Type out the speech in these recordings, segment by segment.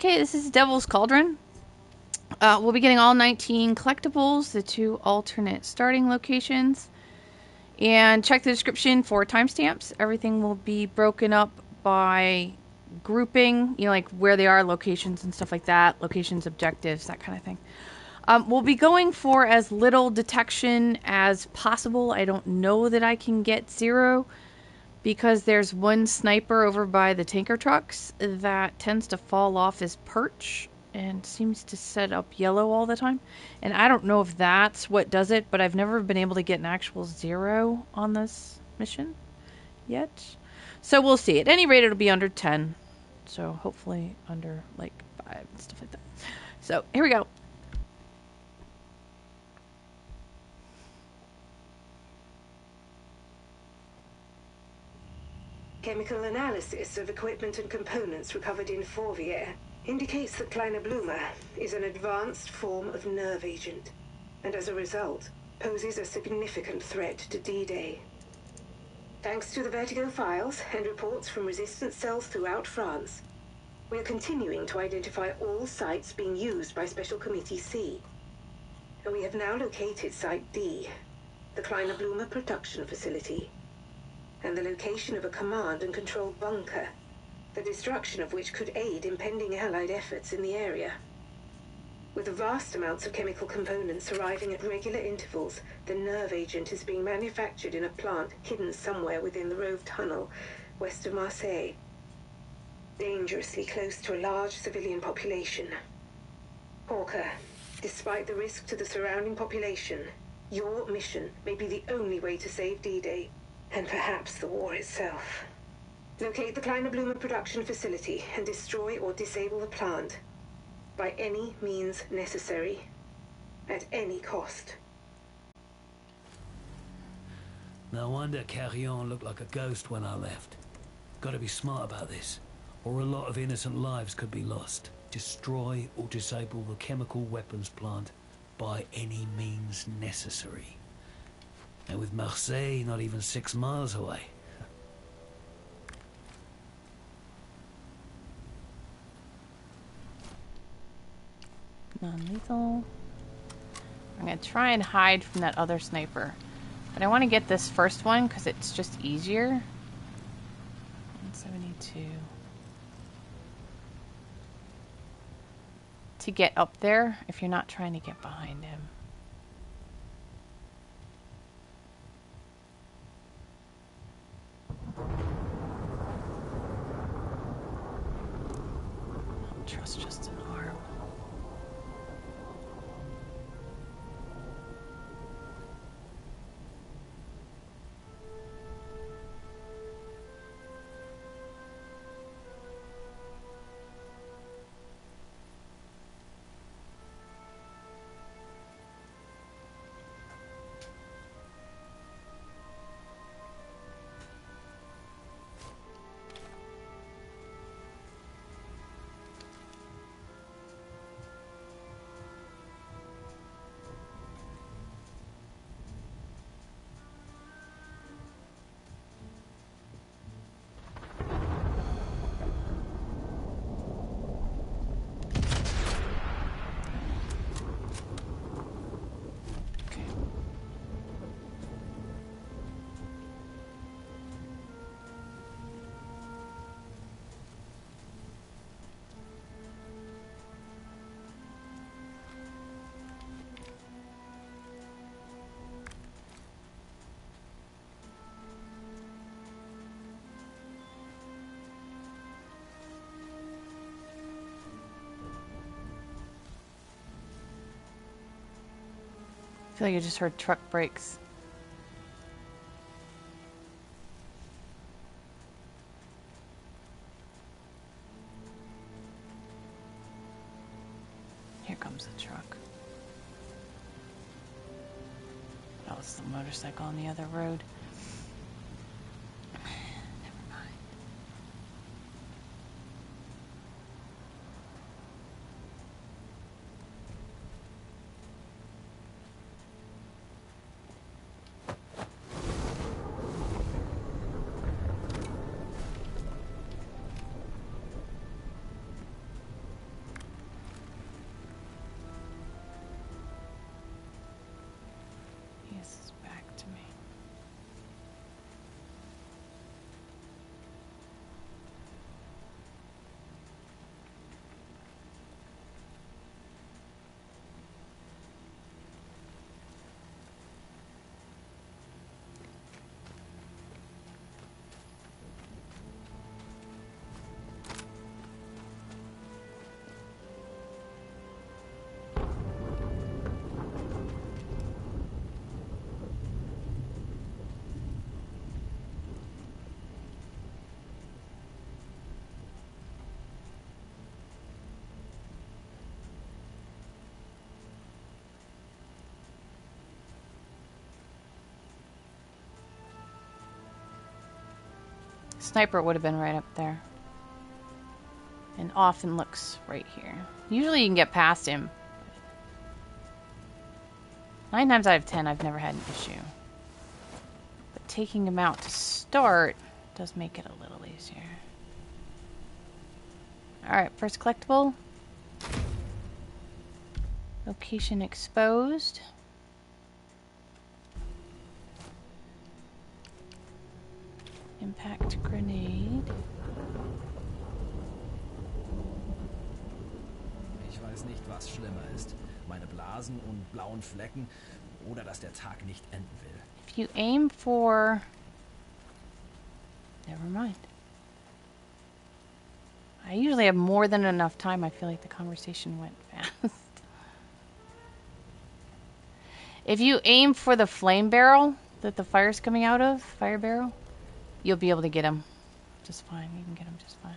Okay, this is Devil's Cauldron. We'll be getting all 19 collectibles, the 2 alternate starting locations. And check the description for timestamps. Everything will be broken up by grouping, you know, like where they are, locations and stuff like that. Locations, objectives, that kind of thing. We'll be going for as little detection as possible. I don't know that I can get 0 because there's one sniper over by the tanker trucks that tends to fall off his perch and seems to set up yellow all the time. And I don't know if that's what does it, but I've never been able to get an actual 0 on this mission yet. So we'll see. At any rate, it'll be under 10. So hopefully under like 5 and stuff like that. So here we go. Chemical analysis of equipment and components recovered in Voit indicates that Kleine Blume is an advanced form of nerve agent, and as a result, poses a significant threat to D-Day. Thanks to the Vertigo files and reports from resistance cells throughout France, we are continuing to identify all sites being used by Special Committee C. And we have now located Site D, the Kleine Blume production facility, and the location of a command and control bunker, the destruction of which could aid impending Allied efforts in the area. With vast amounts of chemical components arriving at regular intervals, the nerve agent is being manufactured in a plant hidden somewhere within the Rove Tunnel, west of Marseille, dangerously close to a large civilian population. Hawker, despite the risk to the surrounding population, your mission may be the only way to save D-Day, and perhaps the war itself. Locate the Kleine Blume production facility and destroy or disable the plant by any means necessary, at any cost. No wonder Carillon looked like a ghost when I left. Gotta be smart about this, or a lot of innocent lives could be lost. Destroy or disable the chemical weapons plant by any means necessary. And with Marseille not even 6 miles away. Non-lethal. I'm going to try and hide from that other sniper. But I want to get this first one because it's just easier. 172. To get up there if you're not trying to get behind him. Trust just an arm. I feel like I just heard truck brakes. Here comes the truck. Oh, it's the motorcycle on the other road. Never mind. Sniper would have been right up there. And often looks right here. Usually you can get past him. 9 times out of 10, I've never had an issue. But taking him out to start does make it a little easier. Alright, first collectible. Location exposed. Impact grenade. Ich weiß nicht, was schlimmer ist. Meine Blasen und blauen Flecken oder dass der Tag nicht enden will. If you aim for... Never mind. I usually have more than enough time. I feel like the conversation went fast. If you aim for the flame barrel that the fire's coming out of, fire barrel, you'll be able to get him just fine. You can get him just fine.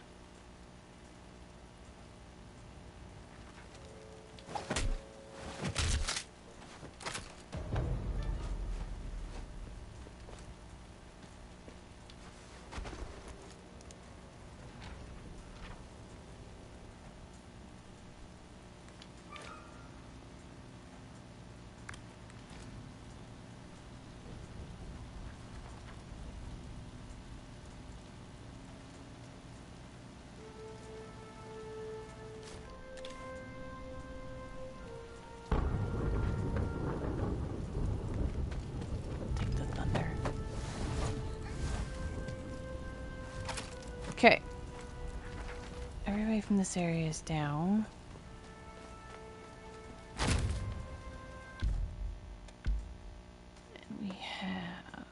Okay. Everybody from this area is down. And we have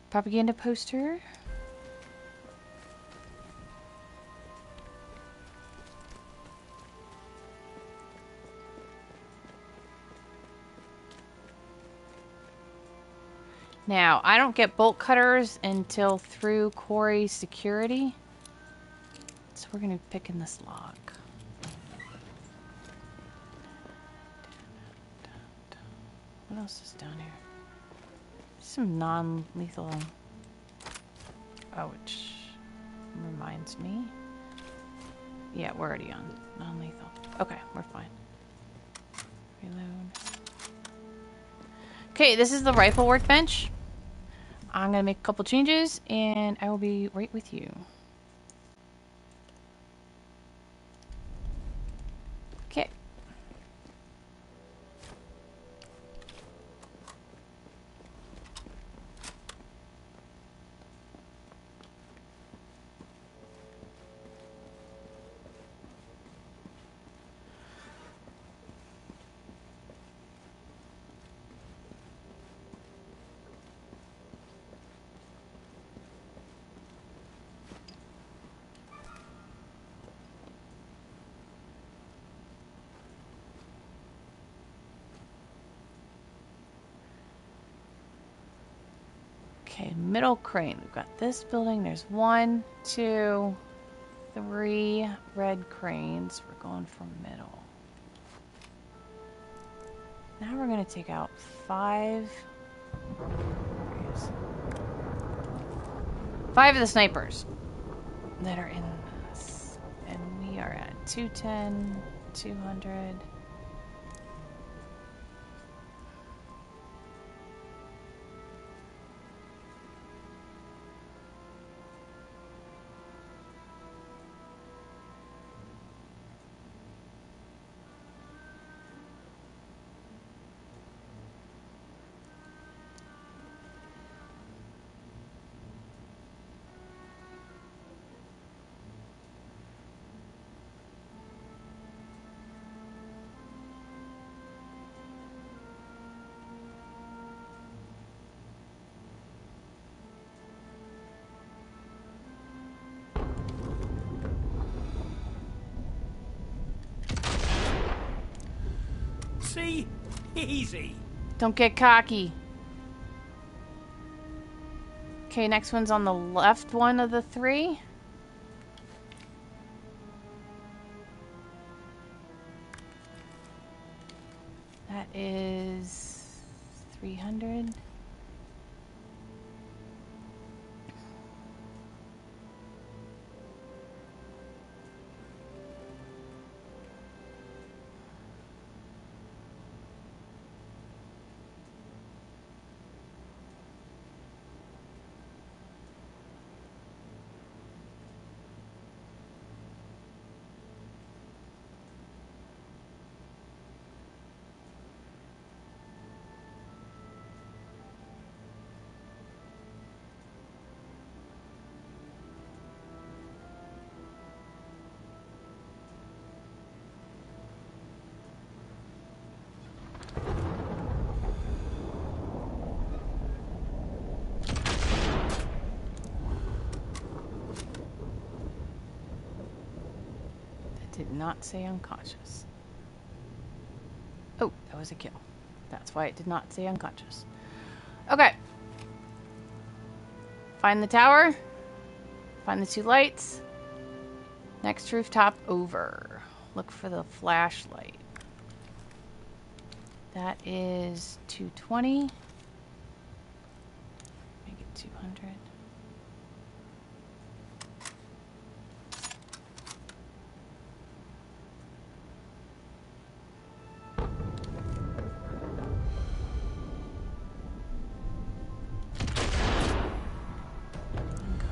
propaganda poster. Now, I don't get bolt cutters until through Quarry security. So we're going to be picking this lock. What else is down here? Some non-lethal... Oh, which reminds me. Yeah, we're already on non-lethal. Okay, we're fine. Reload. Okay, this is the rifle workbench. I'm going to make a couple changes, and I will be right with you. Okay. Okay, middle crane. We've got this building. There's 1, 2, 3 red cranes. We're going for middle. Now we're going to take out 5 of the snipers that are in this. And we are at 210, 200. See? Easy. Don't get cocky. Okay, next one's on the left one of the 3. That is 300. did not say unconscious. Oh, that was a kill. That's why it did not say unconscious. Okay. Find the tower. Find the 2 lights. Next rooftop over. Look for the flashlight. That is 220. Make it 200.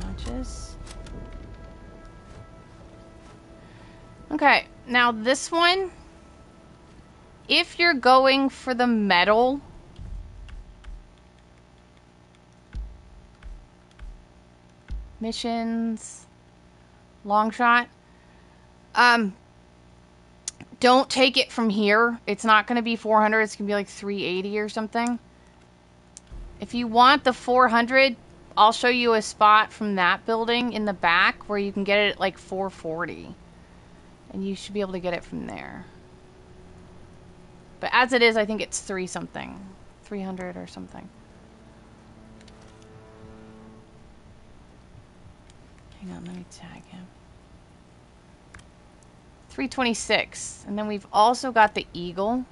Unconscious. Okay, now this one, if you're going for the metal, missions, long shot, don't take it from here. It's not going to be 400. It's going to be like 380 or something. If you want the 400, I'll show you a spot from that building in the back where you can get it at like 440. And you should be able to get it from there. But as it is, I think it's 300 or something. Hang on, let me tag him. 326. And then we've also got the Eagle.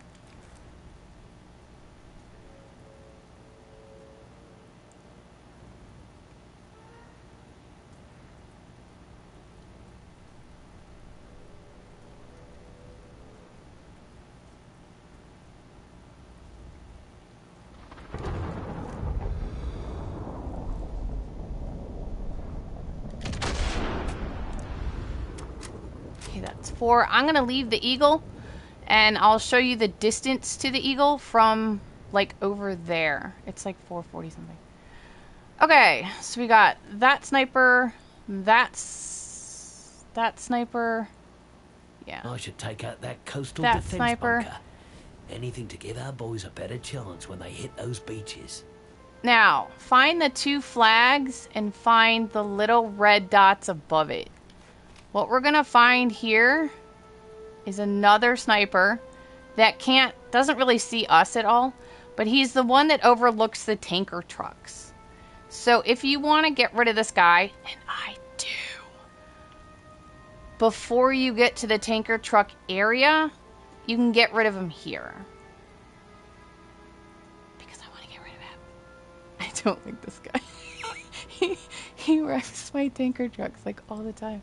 That's 4. I'm going to leave the Eagle, and I'll show you the distance to the Eagle from, like, over there. It's like 440 something. Okay, so we got that sniper, that sniper, yeah. I should take out that coastal that defense sniper. bunker. Anything to give our boys a better chance when they hit those beaches. Now, find the 2 flags and find the little red dots above it. What we're gonna find here is another sniper that doesn't really see us at all, but he's the one that overlooks the tanker trucks. So if you want to get rid of this guy, and I do, before you get to the tanker truck area, you can get rid of him here. Because I want to get rid of him. I don't like this guy. he wrecks my tanker trucks like all the time.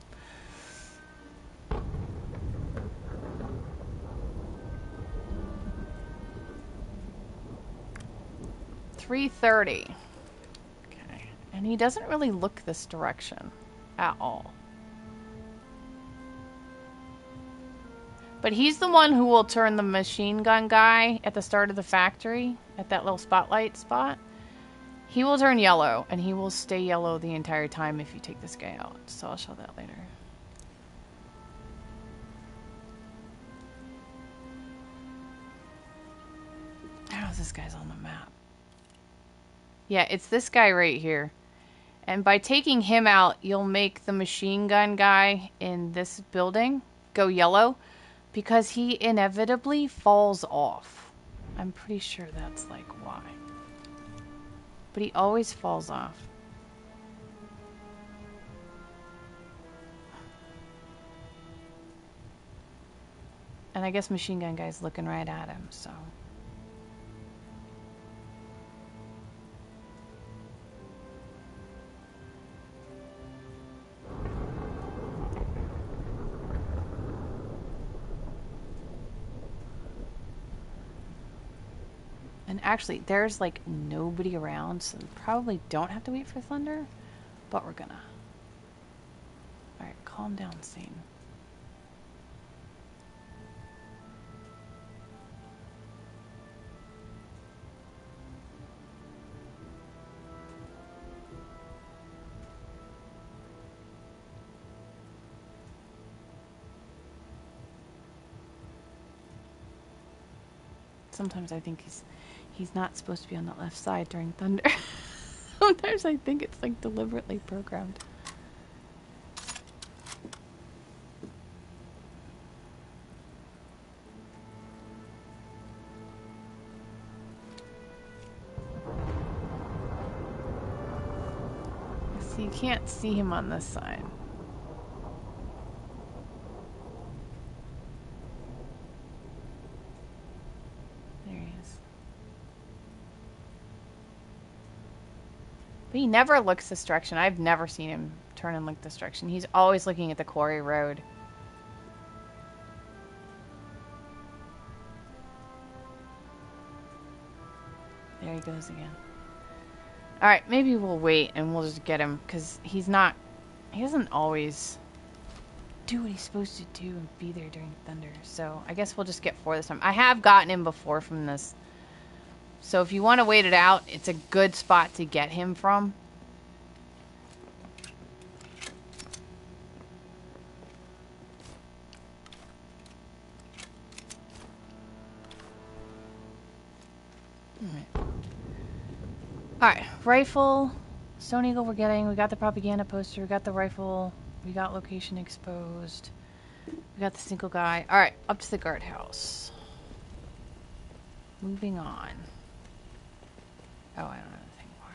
.330. Okay. And he doesn't really look this direction at all. But he's the one who will turn the machine gun guy at the start of the factory, at that little spotlight spot. He will turn yellow, and he will stay yellow the entire time if you take this guy out. So I'll show that later. How's this guy's on the map? Yeah, it's this guy right here. And by taking him out, you'll make the machine gun guy in this building go yellow because he inevitably falls off. I'm pretty sure that's like why. But he always falls off. And I guess machine gun guy's looking right at him, so... And actually, there's like nobody around, so we probably don't have to wait for thunder, but we're gonna. Alright, calm down, Satan. Sometimes I think he's not supposed to be on the left side during thunder. Sometimes I think it's like deliberately programmed. can't see him on this side. There he is. But he never looks this direction. I've never seen him turn and look this direction. He's always looking at the quarry road. There he goes again. Alright, maybe we'll wait and we'll just get him, because he doesn't always do what he's supposed to do and be there during thunder. So I guess we'll just get 4 this time. I have gotten him before from this. So if you want to wait it out, it's a good spot to get him from. Alright, rifle, Stone Eagle we're getting. We got the propaganda poster, we got the rifle, we got location exposed, we got the single guy. Alright, up to the guardhouse. Moving on. Oh, I don't know anything more.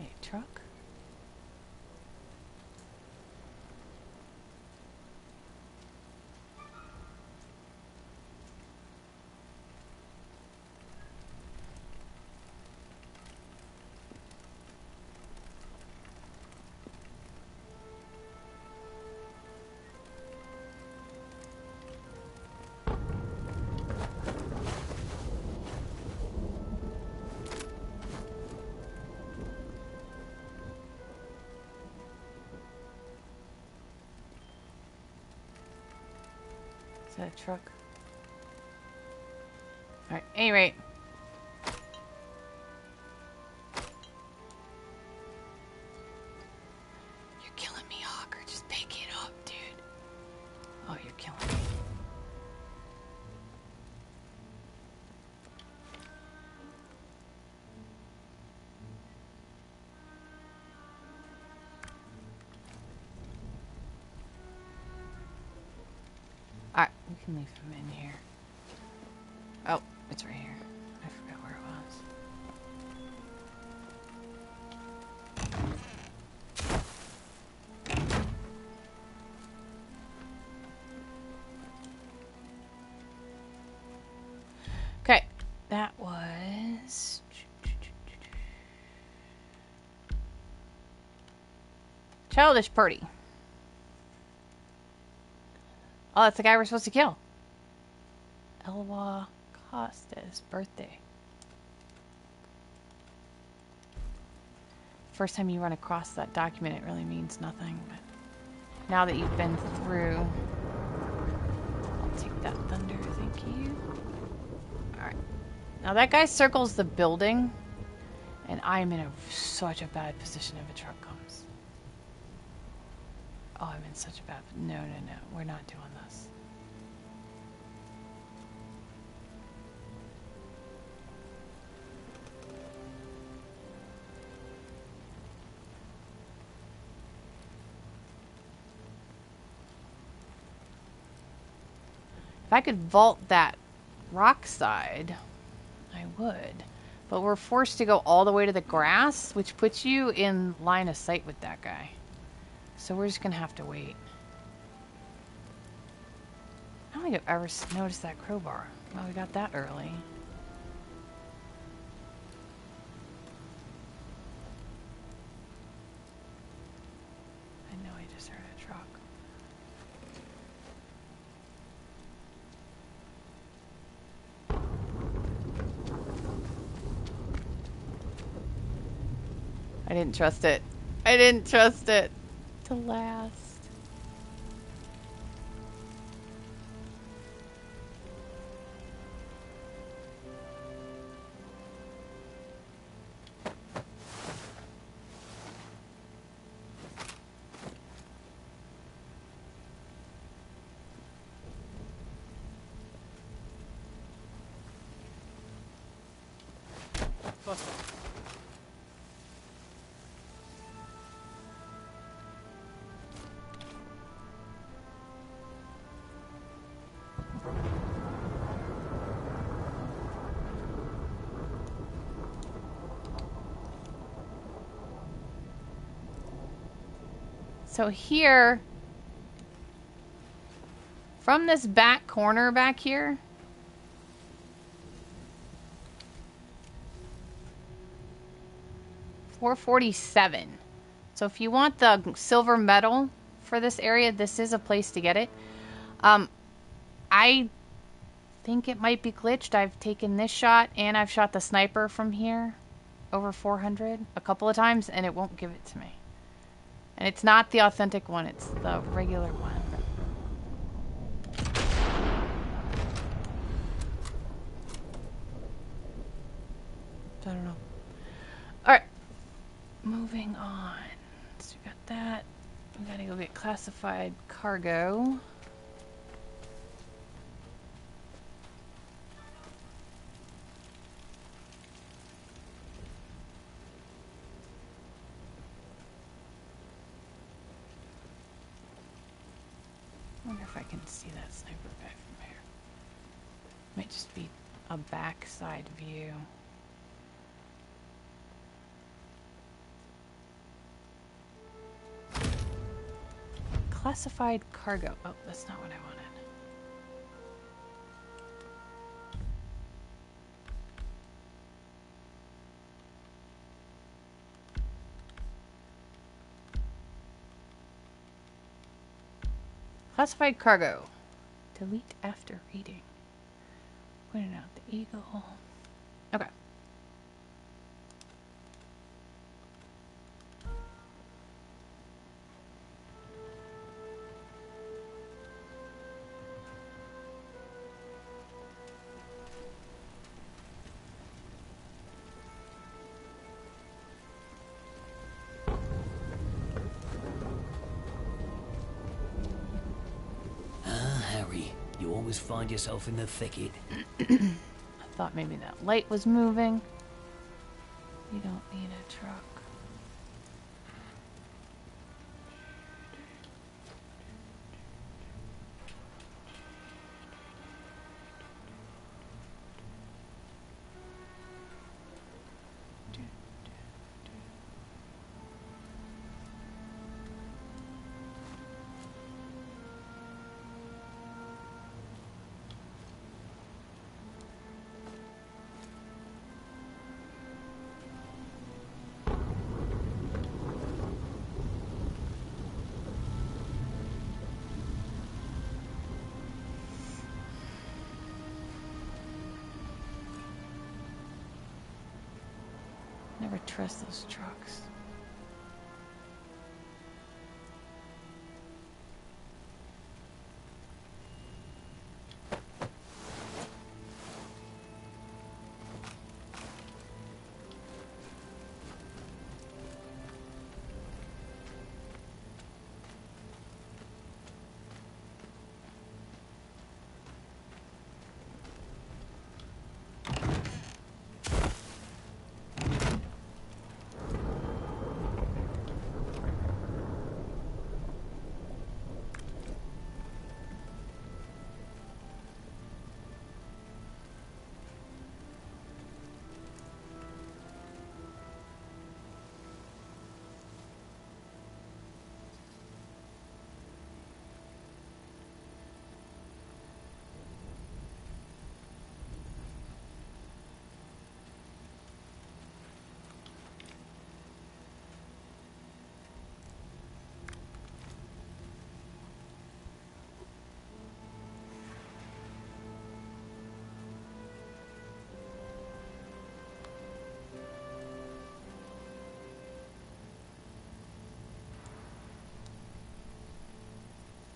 Okay, truck. That truck. Alright, any rate. You're killing me, Hawker. Just pick it up, dude. Oh, you're killing me. Alright, we can leave him in here. Oh, it's right here. I forgot where it was. Okay, that was... Childish Party. Oh, that's the guy we're supposed to kill. ELOI COSTE's birthday. First time you run across that document, it really means nothing. But now that you've been through, I'll take that thunder, thank you. Alright. Now that guy circles the building, and I'm in such a bad position if a truck comes. Oh, I'm in such a bad... No, no, no. We're not doing this. If I could vault that rock side, I would. But we're forced to go all the way to the grass, which puts you in line of sight with that guy. So we're just going to have to wait. I don't think I've ever noticed that crowbar. Well, we got that early. I know I just heard a truck. I didn't trust it. I didn't trust it to last. COSTE. So here, from this back corner back here, $447. So if you want the silver medal for this area, this is a place to get it. I think it might be glitched. I've taken this shot and I've shot the sniper from here over 400 a couple of times and it won't give it to me. And it's not the authentic one, it's the regular one. I don't know. Alright. Moving on. So we got that. We gotta go get classified cargo. I wonder if I can see that sniper back from here. Might just be a backside view. Classified cargo. Oh, that's not what I wanted. Classified cargo. Delete after reading. Pointed out the eagle. Okay. You always find yourself in the thicket. I thought maybe that light was moving. You don't need a truck. Never trust those trucks.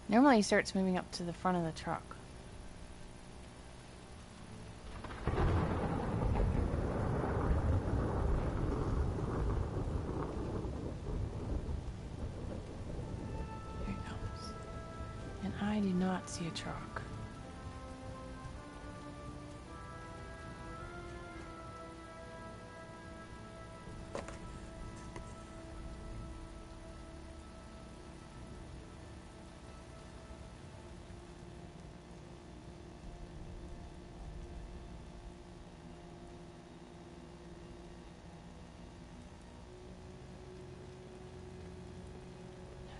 Normally he starts moving up to the front of the truck. Here he comes. And I do not see a truck.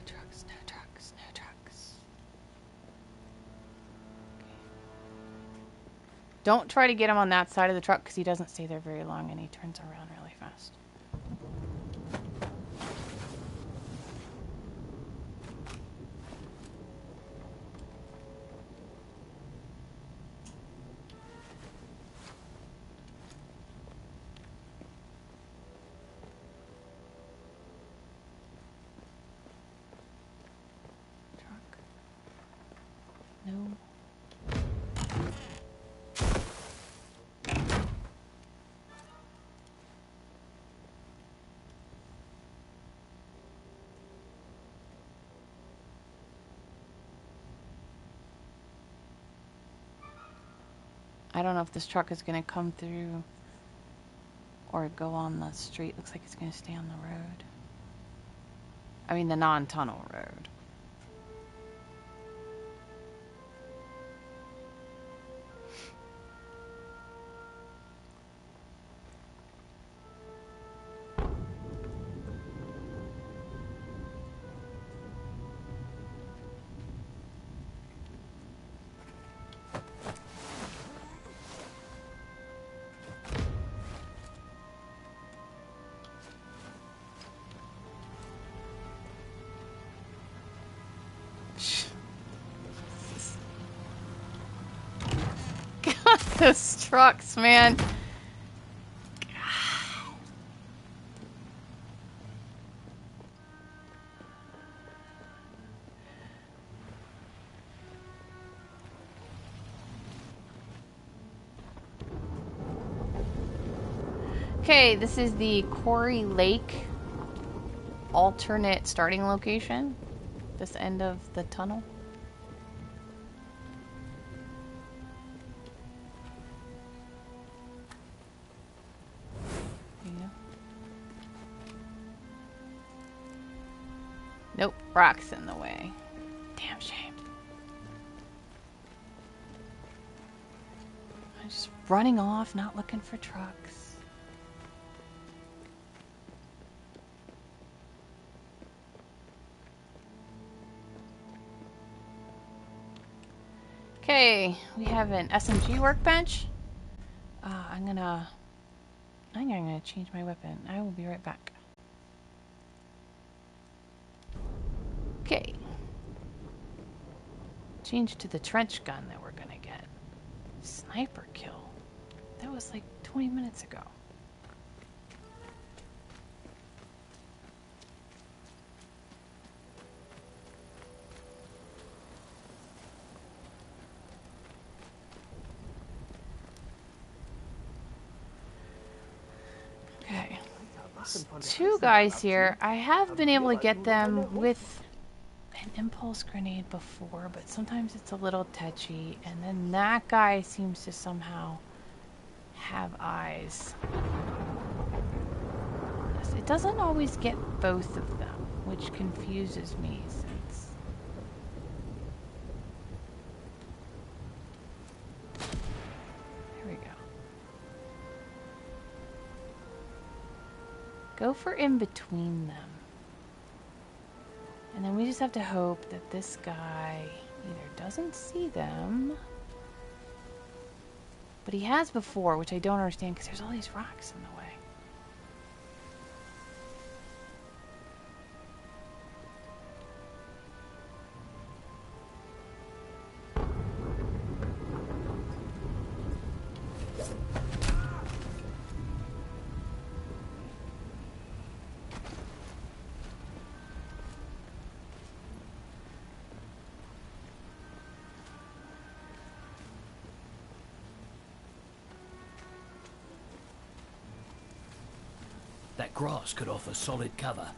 Trucks. Don't try to get him on that side of the truck because he doesn't stay there very long and he turns around really fast. Truck. No. I don't know if this truck is going to come through or go on the street. Looks like it's going to stay on the road. I mean the non-tunnel road. Those trucks, man. Okay, this is the Quarry Lake alternate starting location. This end of the tunnel. Nope, rock's in the way. Damn shame. I'm just running off, not looking for trucks. Okay, we have an SMG Workbench. I'm gonna change my weapon. I will be right back. Okay. Change to the trench gun that we're gonna get. Sniper kill. That was like 20 minutes ago. Okay. There's 2 guys here. I have been able to get them with an impulse grenade before, but sometimes it's a little touchy, and then that guy seems to somehow have eyes. It doesn't always get both of them, which confuses me since... There we go. Go for in between them. And then we just have to hope that this guy either doesn't see them, but he has before, which I don't understand because there's all these rocks in the way. That grass could offer solid cover.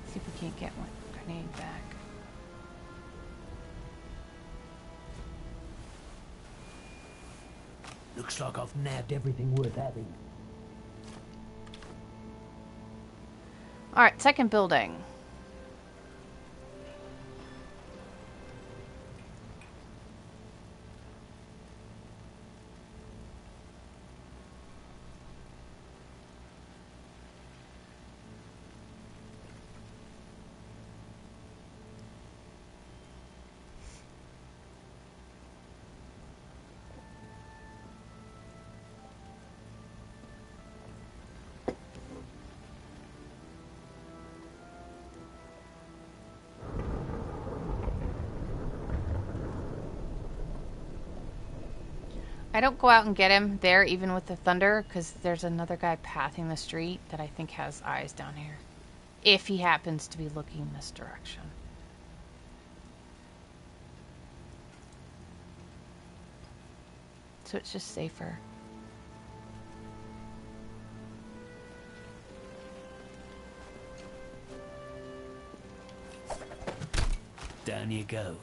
See if we can't get one grenade back. Looks like I've nabbed everything worth having. Alright, second building. I don't go out and get him there, even with the thunder, because there's another guy pathing the street that I think has eyes down here. If he happens to be looking this direction. So it's just safer. Down you go.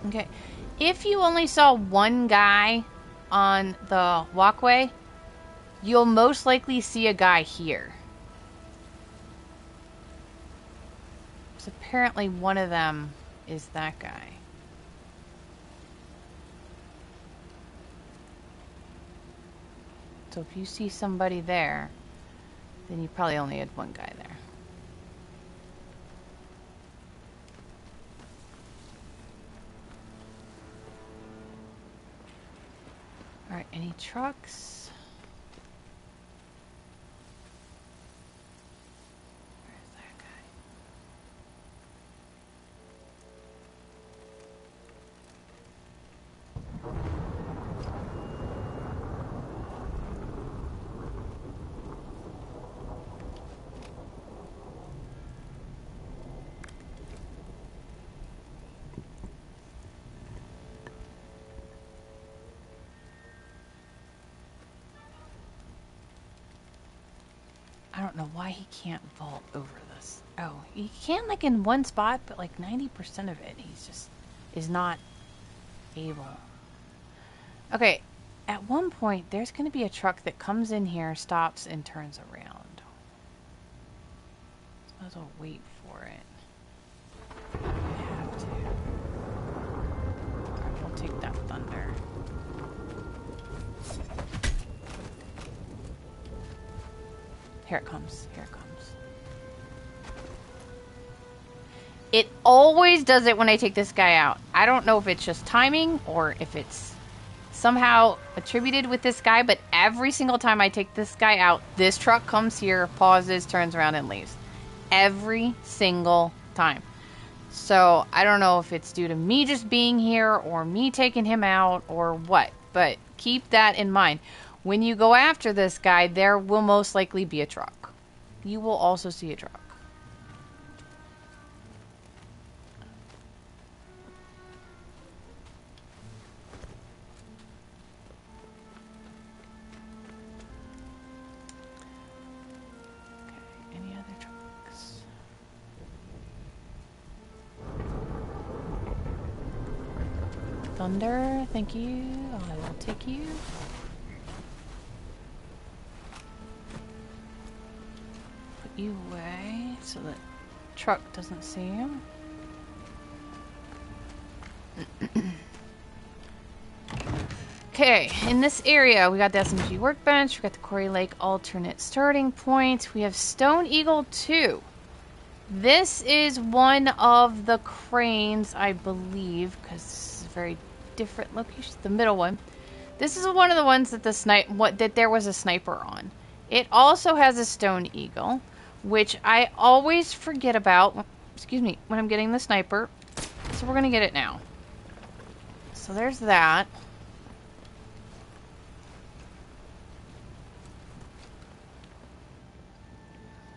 Okay, if you only saw one guy on the walkway, you'll most likely see a guy here. So apparently one of them is that guy. So if you see somebody there, then you probably only had one guy there. Alright, any trucks? Where's that guy? I don't know why he can't vault over this. Oh, he can like in one spot, but like 90% of it, he's just is not able. Okay, at one point, there's going to be a truck that comes in here, stops, and turns around. So I might as well wait for it. I have to. Alright, we'll take that thunder. Here it comes. Here it comes. It always does it when I take this guy out. I don't know if it's just timing or if it's somehow attributed with this guy, but every single time I take this guy out, this truck comes here, pauses, turns around, and leaves. Every single time. So I don't know if it's due to me just being here or me taking him out or what, but keep that in mind. When you go after this guy, there will most likely be a truck. You will also see a truck. Okay, any other trucks? Thunder, thank you. I will take you. You away so that truck doesn't see him. Okay, in this area we got the SMG Workbench, we got the Quarry Lake alternate starting point, we have Stone Eagle 2. This is one of the cranes, I believe, because this is a very different location. The middle one. This is one of the ones that that there was a sniper on. It also has a Stone Eagle, which I always forget about, excuse me, when I'm getting the sniper. So we're going to get it now. So there's that.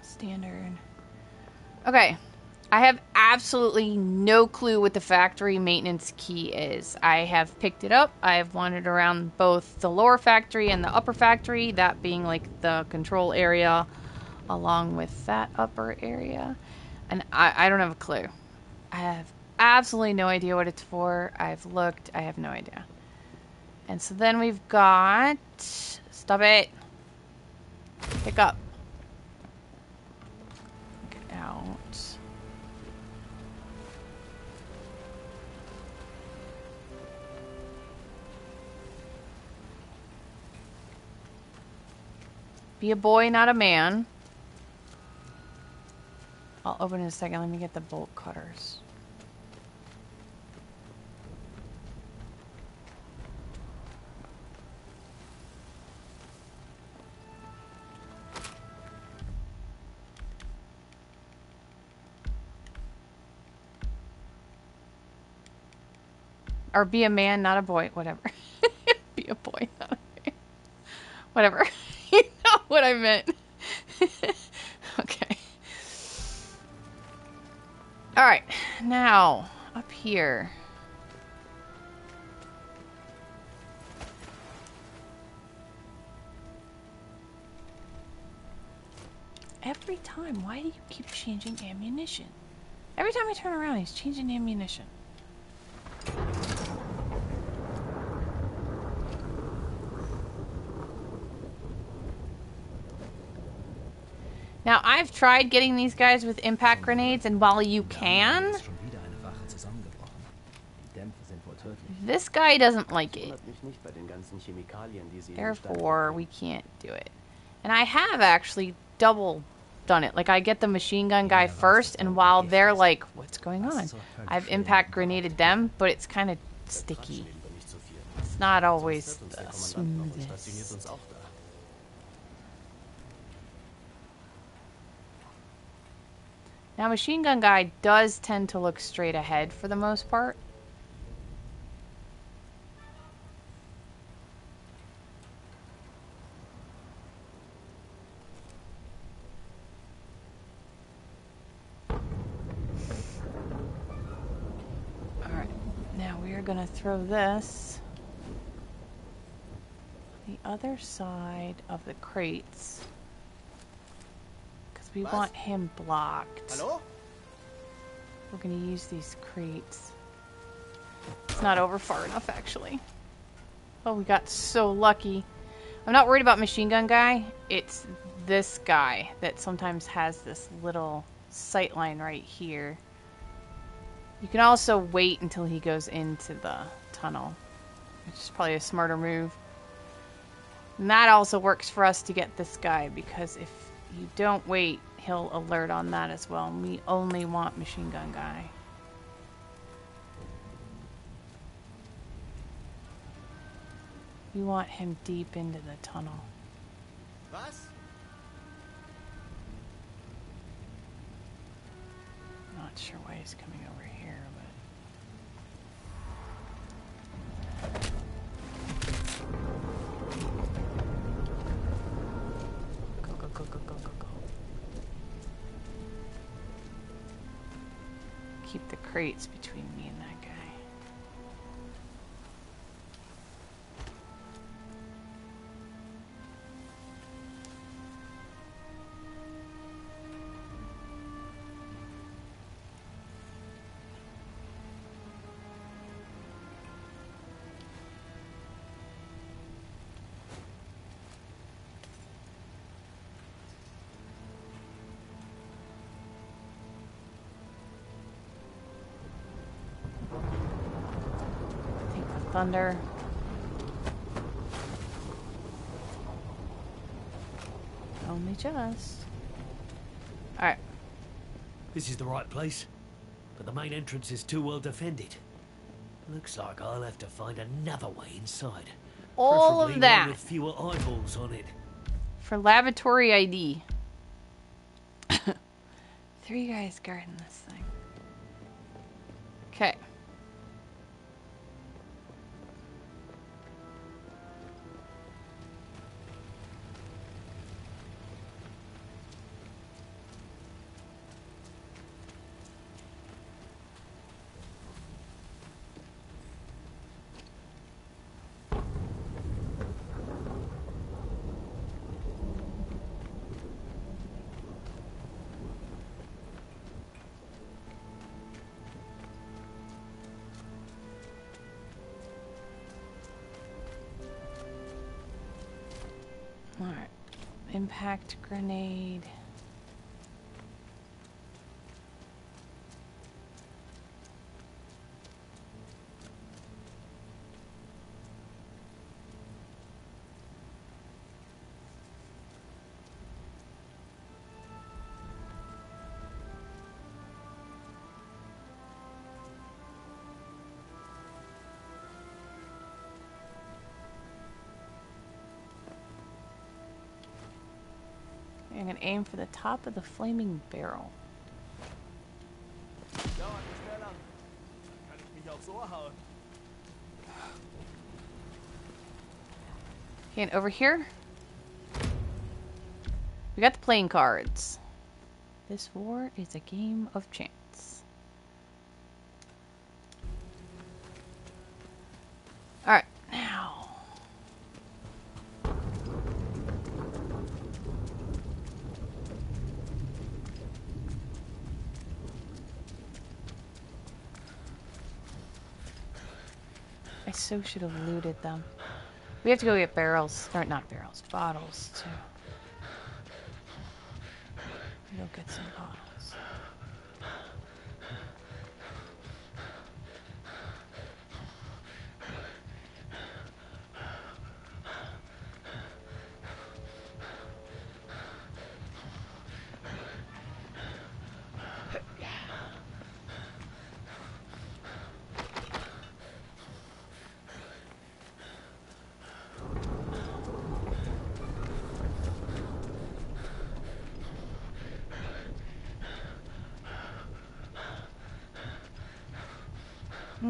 Standard. Okay. I have absolutely no clue what the factory maintenance key is. I have picked it up. I have wandered around both the lower factory and the upper factory, that being like the control area, along with that upper area. And I don't have a clue. I have absolutely no idea what it's for. I've looked. I have no idea. And so then we've got... Stop it. Pick up. Get out. Be a boy, not a man. I'll open in a second. Let me get the bolt cutters. Or be a man, not a boy. Whatever. Be a boy, not a man. Whatever. You know what I meant. Okay. Alright. Now, up here. Every time, why do you keep changing ammunition? Every time I turn around, he's changing ammunition. Now, I've tried getting these guys with impact grenades, and while you can, this guy doesn't like it. Therefore, we can't do it. And I have actually double done it. Like, I get the machine gun guy first, and while they're like, what's going on? I've impact grenaded them, but it's kind of sticky. It's not always the smoothest. Now, machine gun guy does tend to look straight ahead for the most part. Alright, now we are going to throw this the other side of the crates. We want him blocked. Hello? We're going to use these crates. It's not over far enough, actually. Oh, we got so lucky. I'm not worried about machine gun guy. It's this guy that sometimes has this little sight line right here. You can also wait until he goes into the tunnel, which is probably a smarter move. And that also works for us to get this guy, because if you don't wait, he'll alert on that as well. And we only want machine gun guy. We want him deep into the tunnel. Was? Not sure why he's coming over here, but... Go, go, go, go, go, go, go. Keep the crates between me and that guy. Thunder. Only just. Alright. This is the right place, but the main entrance is too well defended. Looks like I'll have to find another way inside. All of that. One with fewer eyeballs on it. For laboratory ID. 3 guys guarding this thing. Okay. Impact grenade. I'm going to aim for the top of the flaming barrel. Okay, and over here, we got the playing cards. This war is a game of chance. Alright, now. I so should have looted them. We have to go get barrels. Or not barrels, bottles too. Go get some bottles.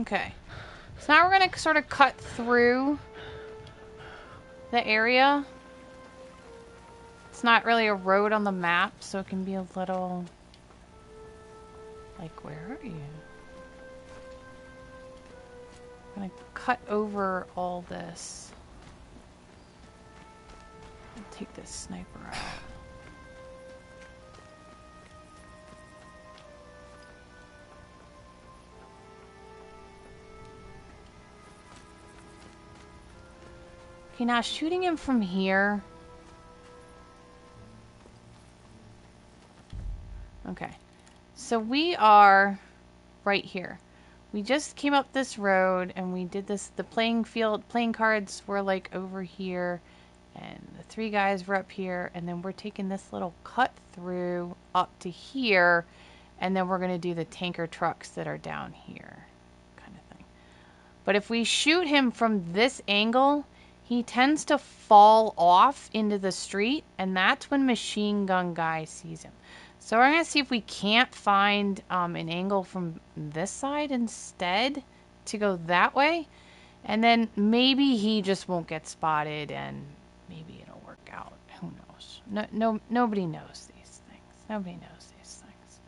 Okay, so now we're going to sort of cut through the area. It's not really a road on the map, so it can be a little... Like, where are you? I'm going to cut over all this. I'll take this sniper out. Okay, now shooting him from here. Okay, so we are right here. We just came up this road and we did this. The playing cards were like over here, and the three guys were up here, and then we're taking this little cut through up to here, and then we're going to do the tanker trucks that are down here, kind of thing. But if we shoot him from this angle, he tends to fall off into the street, and that's when Machine Gun Guy sees him. So we're going to see if we can't find an angle from this side instead to go that way. And then maybe he just won't get spotted, and maybe it'll work out. Who knows? Nobody knows these things. Nobody knows these things.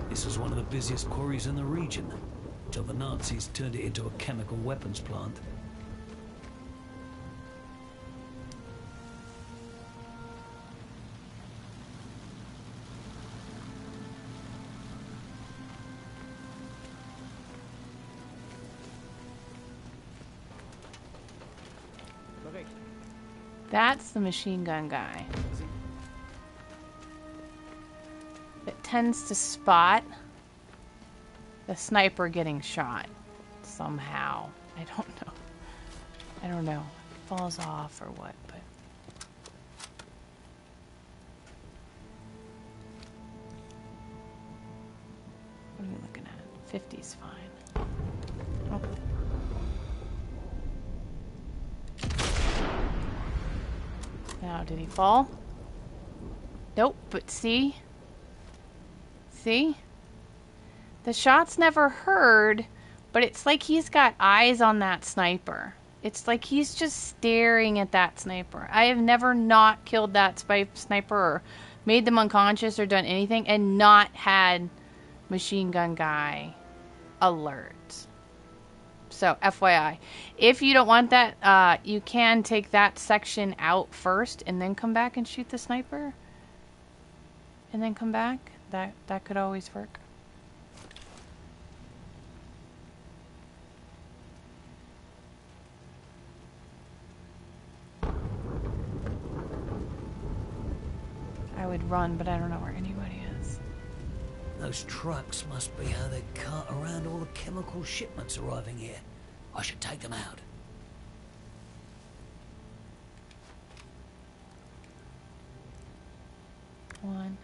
This was one of the busiest quarries in the region, till the Nazis turned it into a chemical weapons plant. That's the machine gun guy. It tends to spot the sniper getting shot somehow. I don't know. I don't know. It falls off or what, but... What are we looking at? 50's fine. Oh. Now, did he fall? Nope, but see? See? The shot's never heard, but it's like he's got eyes on that sniper. It's like he's just staring at that sniper. I have never not killed that sniper or made them unconscious or done anything and not had machine gun guy alert. So, FYI. If you don't want that, you can take that section out first and then come back and shoot the sniper. And then come back. That could always work. would run, but I don't know where anybody is. Those trucks must be how they cart around all the chemical shipments arriving here. I should take them out. One.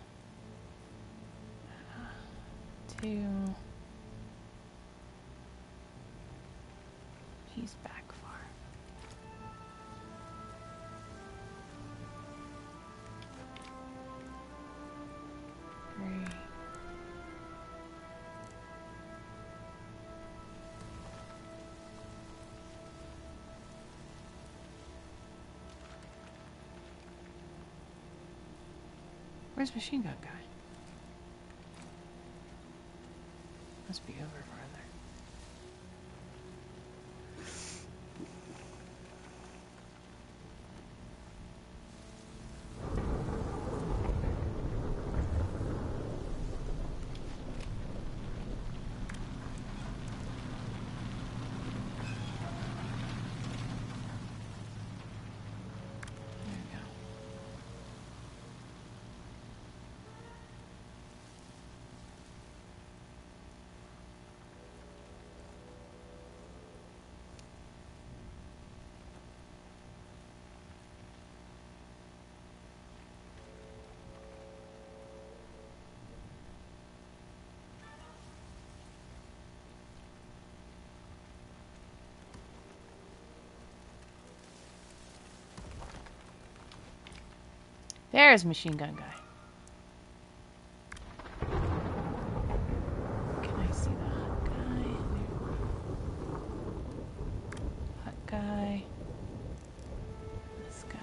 2. He's back far. 3. Where's machine gun guy? Must be over farther. There we go. There's machine gun guy. Can I see the hut guy? Hut guy. This guy.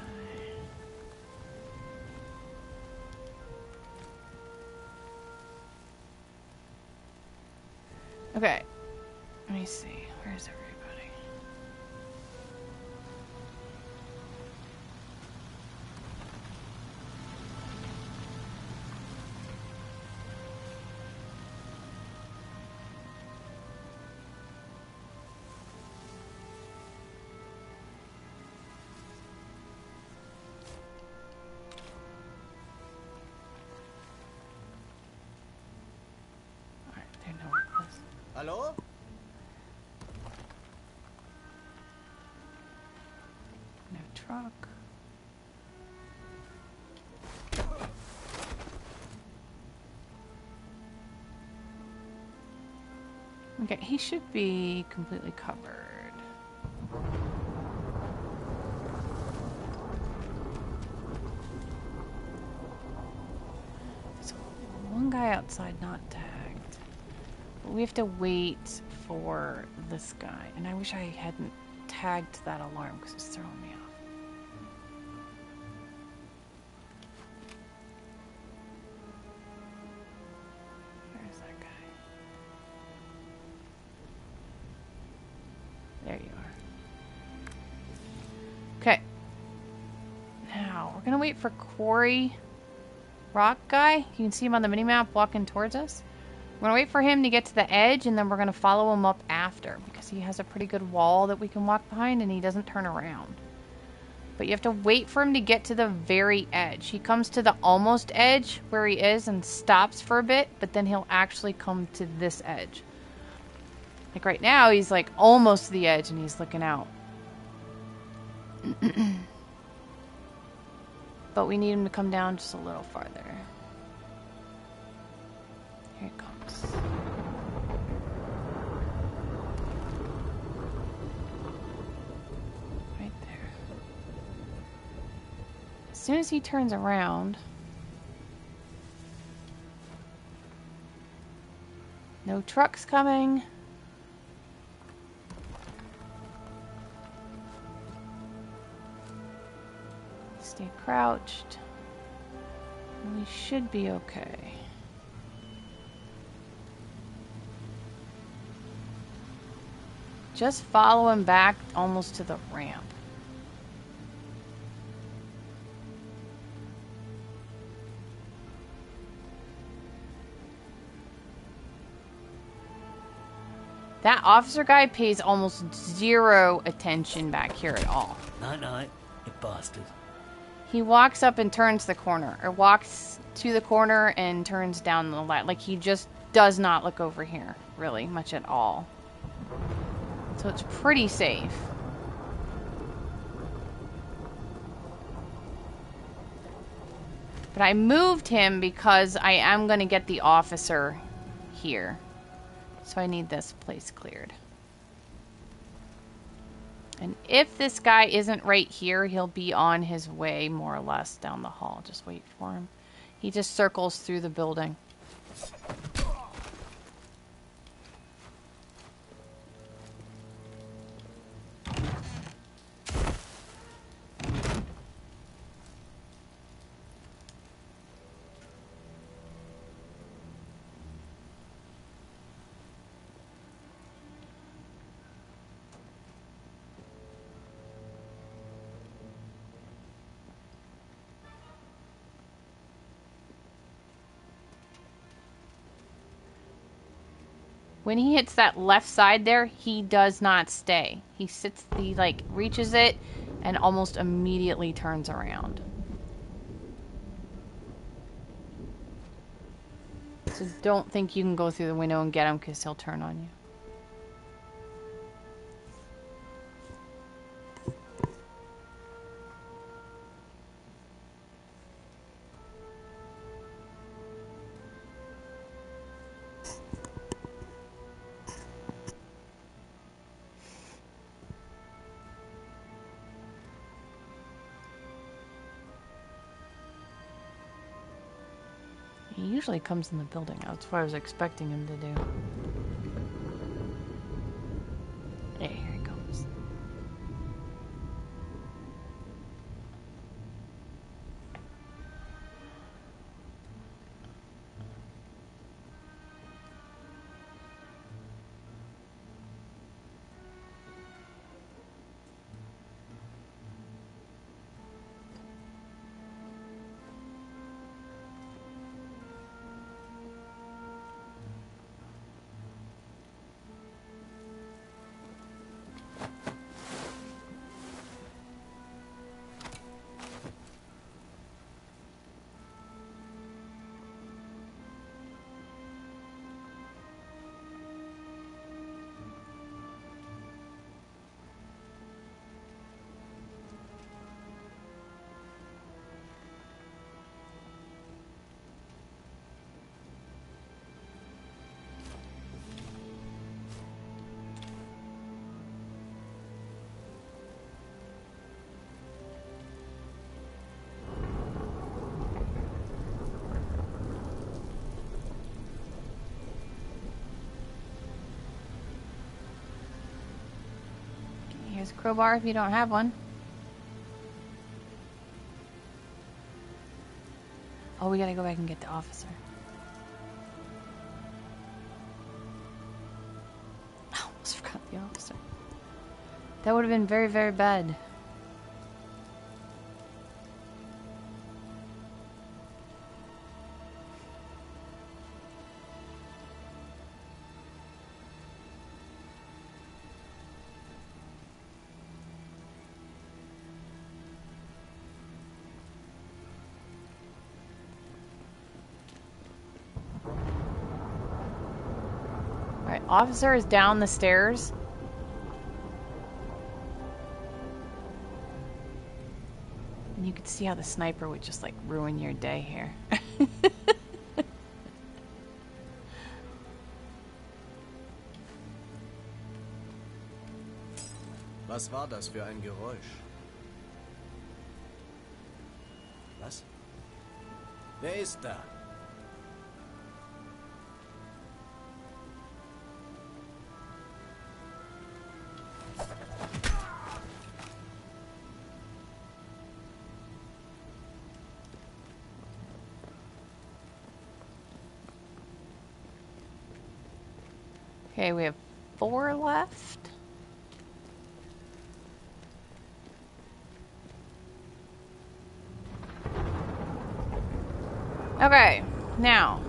Okay. Let me see. Where's everybody? Hello? No truck. Okay, he should be completely covered. There's one guy outside not tagged. But we have to wait for this guy. And I wish I hadn't tagged that alarm because it's throwing me off. Where's that guy? There you are. Okay. Now, we're going to wait for Quarry Rock guy. You can see him on the minimap walking towards us. We're going to wait for him to get to the edge, and then we're going to follow him up after, because he has a pretty good wall that we can walk behind, and he doesn't turn around. But you have to wait for him to get to the very edge. He comes to the almost edge where he is and stops for a bit, but then he'll actually come to this edge. Like right now, he's like almost to the edge, and he's looking out. But we need him to come down just a little farther. Here it comes. Right there. As soon as he turns around, no trucks coming. Stay crouched. And we should be okay. Just follow him back almost to the ramp. That officer guy pays almost zero attention back here at all. Night night, you bastard. He walks up and turns the corner, or walks to the corner and turns down the light. Like, he just does not look over here, really, much at all. So it's pretty safe. But I moved him because I am going to get the officer here. So I need this place cleared. And if this guy isn't right here, he'll be on his way more or less down the hall. Just wait for him. He just circles through the building. When he hits that left side there, he does not stay. He sits, he like reaches it and almost immediately turns around. So don't think you can go through the window and get him because he'll turn on you. He usually comes in the building. That's what I was expecting him to do. Yeah, here he comes. Here's a crowbar if you don't have one. Oh, we gotta go back and get the officer. I almost forgot the officer. That would have been very, very bad. Officer is down the stairs. And you could see how the sniper would just like ruin your day here. Was war das für ein Geräusch? Was? Wer ist da? Okay, we have 4 left. Okay, now,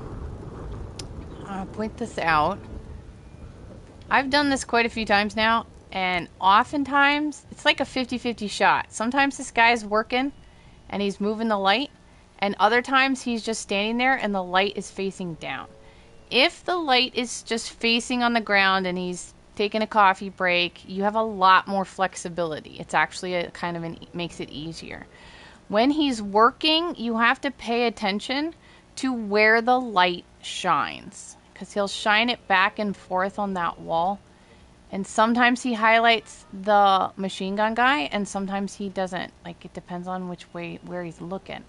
I'll point this out. I've done this quite a few times now, and oftentimes, it's like a 50-50 shot. Sometimes this guy's working, and he's moving the light, and other times he's just standing there and the light is facing down. If the light is just facing on the ground and he's taking a coffee break, you have a lot more flexibility. It's actually a kind of makes it easier. When he's working, you have to pay attention to where the light shines, because he'll shine it back and forth on that wall. And sometimes he highlights the machine gun guy, and sometimes he doesn't. Like, it depends on where he's looking.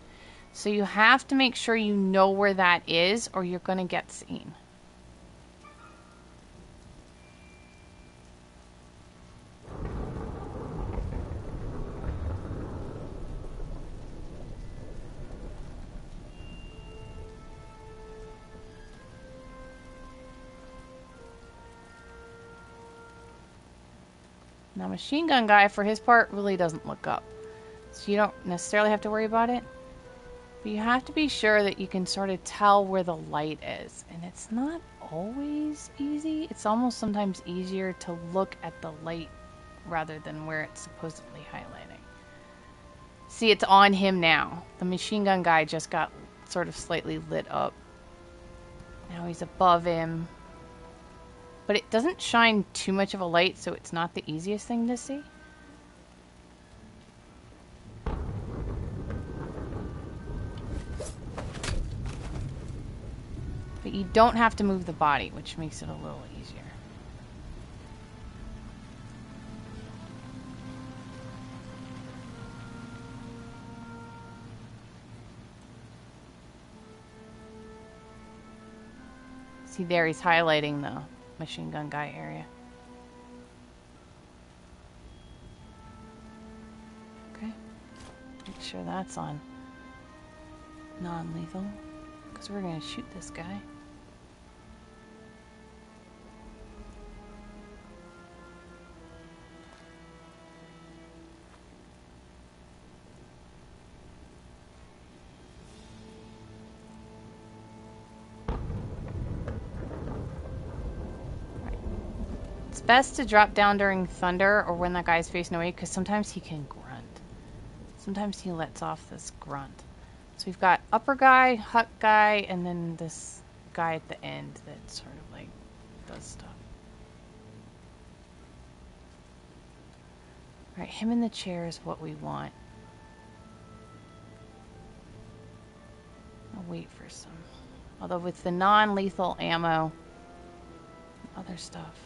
So you have to make sure you know where that is, or you're going to get seen. Now, machine gun guy, for his part, really doesn't look up. So you don't necessarily have to worry about it. But you have to be sure that you can sort of tell where the light is. And it's not always easy. It's almost sometimes easier to look at the light rather than where it's supposedly highlighting. See, it's on him now. The machine gun guy just got sort of slightly lit up. Now he's above him. But it doesn't shine too much of a light, so it's not the easiest thing to see. But you don't have to move the body, which makes it a little easier. See, there he's highlighting the machine gun guy area. Okay. Make sure that's on non-lethal, because we're going to shoot this guy. Best to drop down during thunder or when that guy's facing away, because sometimes he can grunt. Sometimes he lets off this grunt. So we've got upper guy, hut guy, and then this guy at the end that sort of like does stuff. Alright, him in the chair is what we want. I'll wait for some. Although with the non-lethal ammo, other stuff.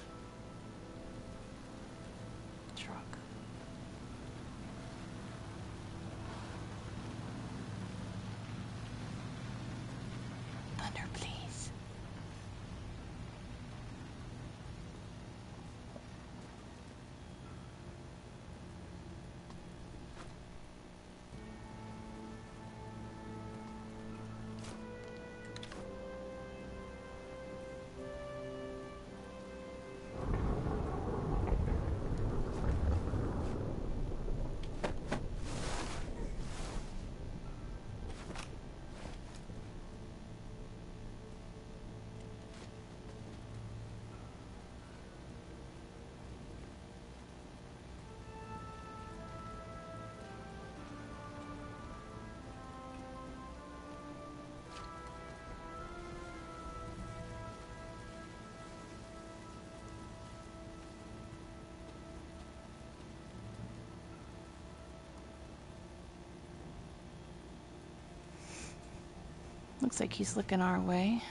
Looks like he's looking our way.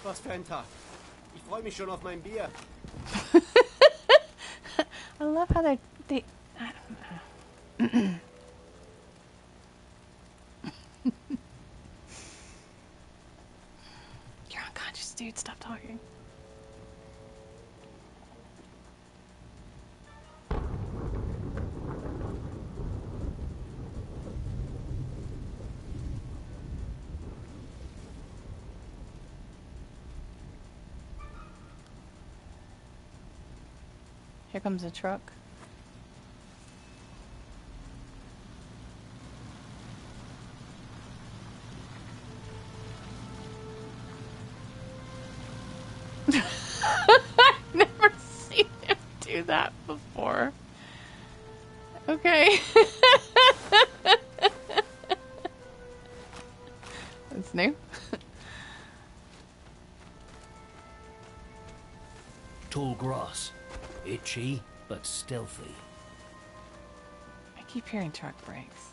Was für ein Tag. Ich freue mich schon auf mein Bier. I love how they I don't know. You're unconscious, dude. Stop talking. Here comes the truck. I've never seen him do that before. Okay. That's new. Tall grass. Itchy, but stealthy. I keep hearing truck brakes.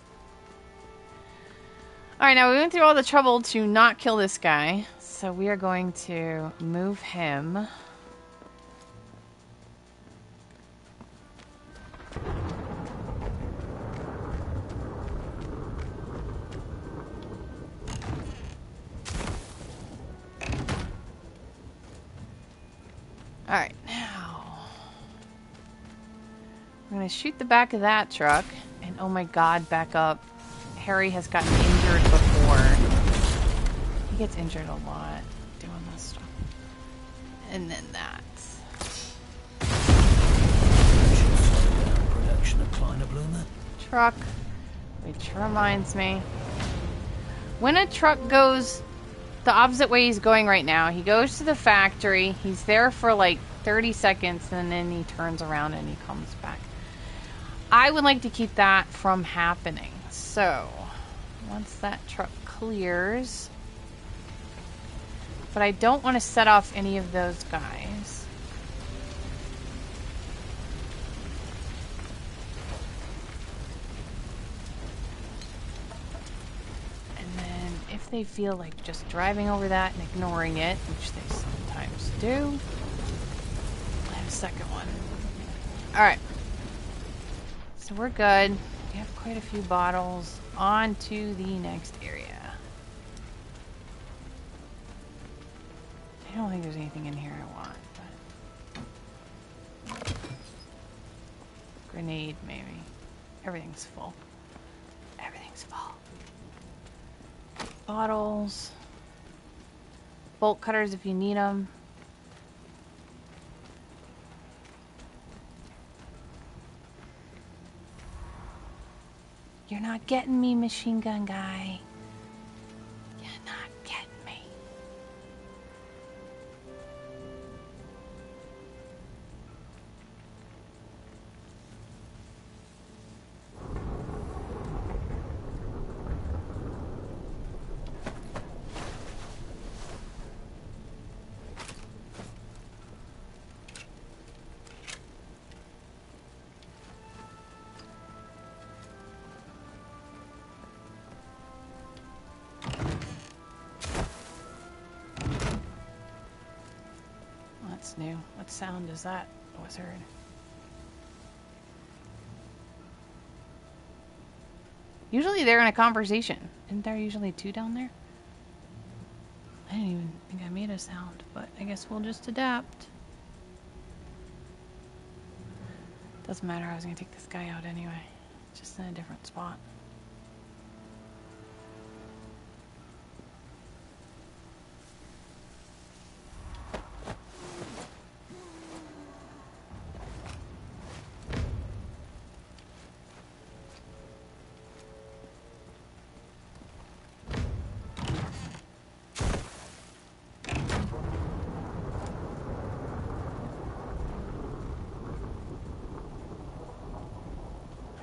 Alright, now we went through all the trouble to not kill this guy. So we are going to move him. Alright, now we're going to shoot the back of that truck. And oh my god, back up. Harry has gotten injured before. He gets injured a lot doing this stuff. And then that. Production of Kleiner Bloomer. Truck. Which reminds me. When a truck goes the opposite way he's going right now, he goes to the factory, he's there for like 30 seconds, and then he turns around and he comes back. I would like to keep that from happening. So, once that truck clears... But I don't want to set off any of those guys. And then if they feel like just driving over that and ignoring it, which they sometimes do, I have a second one. Alright. So we're good. We have quite a few bottles. On to the next area. I don't think there's anything in here I want, but... Grenade, maybe. Everything's full. Everything's full. Bottles. Bolt cutters if you need them. You're not getting me, machine gun guy. You're not getting me. New. What sound is that was heard? Usually they're in a conversation. Isn't there usually two down there? I didn't even think I made a sound, but I guess we'll just adapt. Doesn't matter, I was gonna take this guy out anyway. Just in a different spot.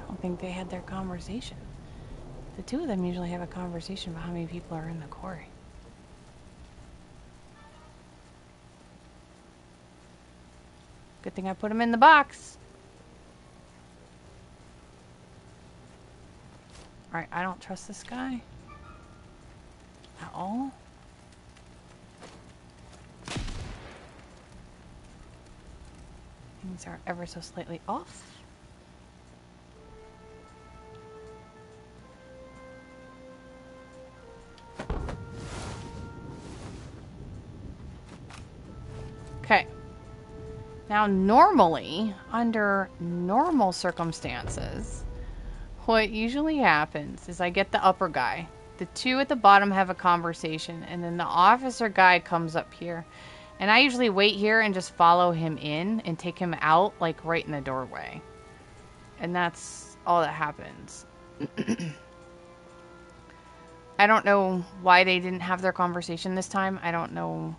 I think they had their conversation. The two of them usually have a conversation about how many people are in the quarry. Good thing I put them in the box. Alright, I don't trust this guy at all. Things are ever so slightly off. Okay. Now, normally, under normal circumstances, what usually happens is I get the upper guy. The two at the bottom have a conversation, and then the officer guy comes up here And I usually wait here and just follow him in and take him out, like, right in the doorway. And that's all that happens. I don't know why they didn't have their conversation this time. I don't know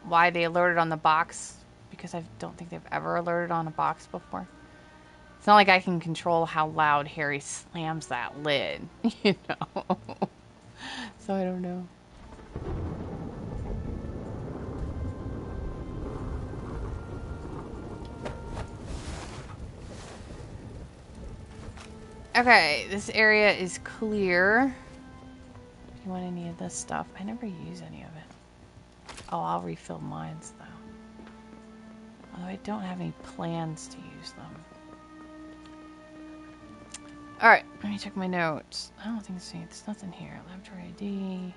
why they alerted on the box, because I don't think they've ever alerted on a box before. It's not like I can control how loud Harry slams that lid, you know? So I don't know. Okay, this area is clear. You want any of this stuff? I never use any of it. Oh, I'll refill mines though. Although I don't have any plans to use them. Alright, let me check my notes. I don't think there's nothing here. Laboratory ID.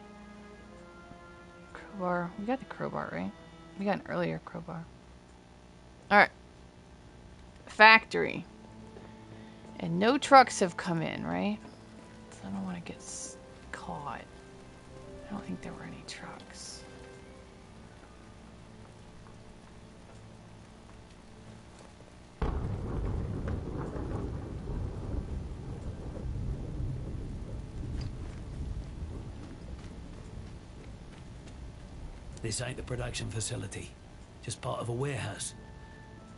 Crowbar. We got the crowbar, right? We got an earlier crowbar. Alright. Factory. And no trucks have come in, right? So I don't want to get caught. I don't think there were any trucks. This ain't the production facility. Just part of a warehouse.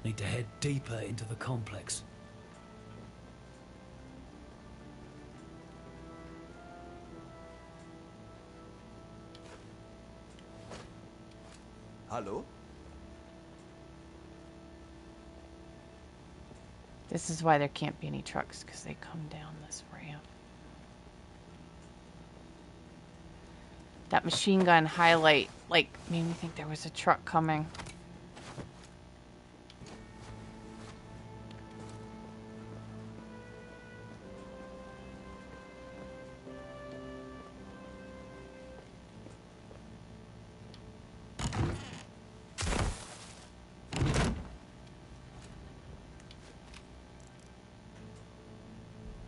Need to head deeper into the complex. Hallo? This is why there can't be any trucks, because they come down this ramp. That machine gun highlight, like, made me think there was a truck coming.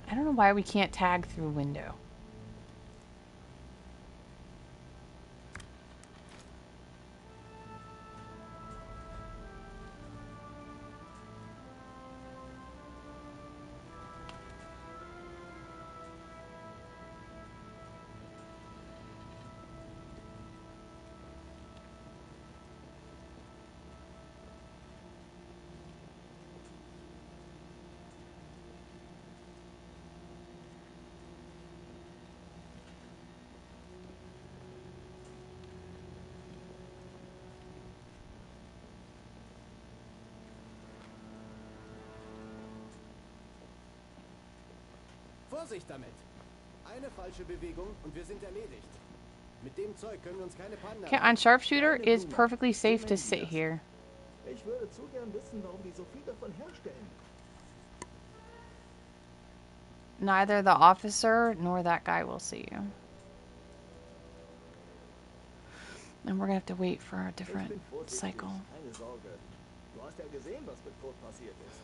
I don't know why we can't tag through window. Vorsicht damit! Eine falsche Bewegung und wir sind erledigt. Mit dem Zeug können wir uns keine Pannen Okay, on sharpshooter, it's perfectly safe to sit here. Ich würde zu gern wissen, warum die so viel davon herstellen. Neither the officer nor that guy will see you. And we're gonna have to wait for a different cycle. Keine Sorge. Du hast ja gesehen, was mit Voit passiert ist.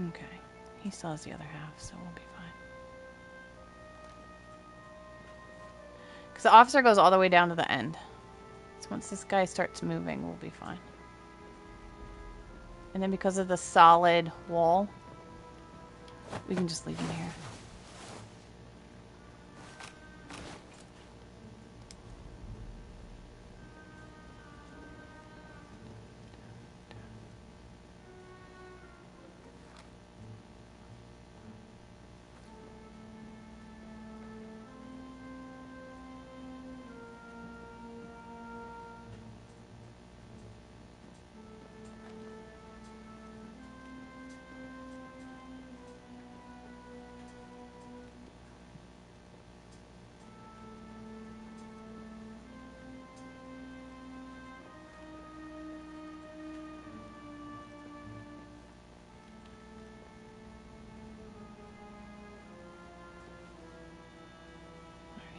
Okay. He still has the other half, so we'll be fine. Because the officer goes all the way down to the end. So once this guy starts moving, we'll be fine. And then because of the solid wall, we can just leave him here.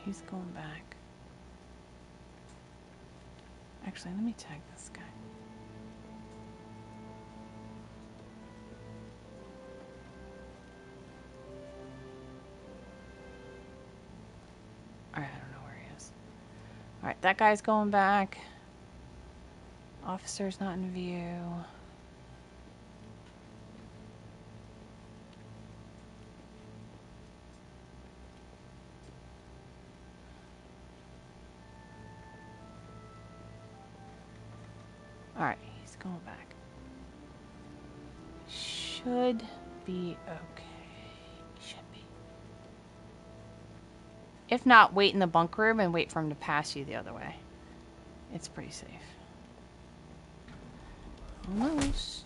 he's going back. Actually, let me tag this guy. Alright, I don't know where he is. Alright, that guy's going back. Officer's not in view. Alright, he's going back. Should be okay. Should be. If not, wait in the bunk room and wait for him to pass you the other way. It's pretty safe. Almost.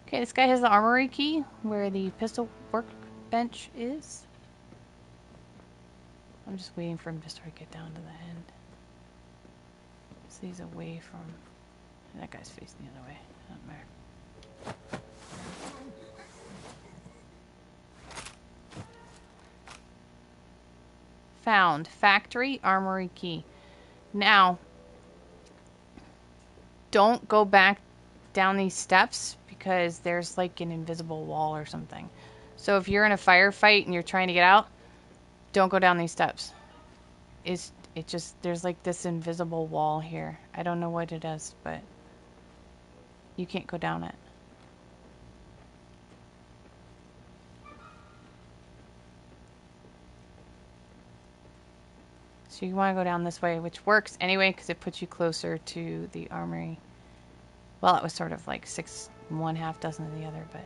Okay, this guy has the armory key where the pistol workbench is. I'm just waiting for him to start to get down to the end. So he's away from... That guy's facing the other way. Doesn't matter. Found. Factory armory key. Now, don't go back down these steps because there's like an invisible wall or something. So if you're in a firefight and you're trying to get out, don't go down these steps. There's like this invisible wall here. I don't know what it is, but you can't go down it. So you want to go down this way, which works anyway because it puts you closer to the armory. Well, it was sort of like 6 1/2 dozen of the other, but...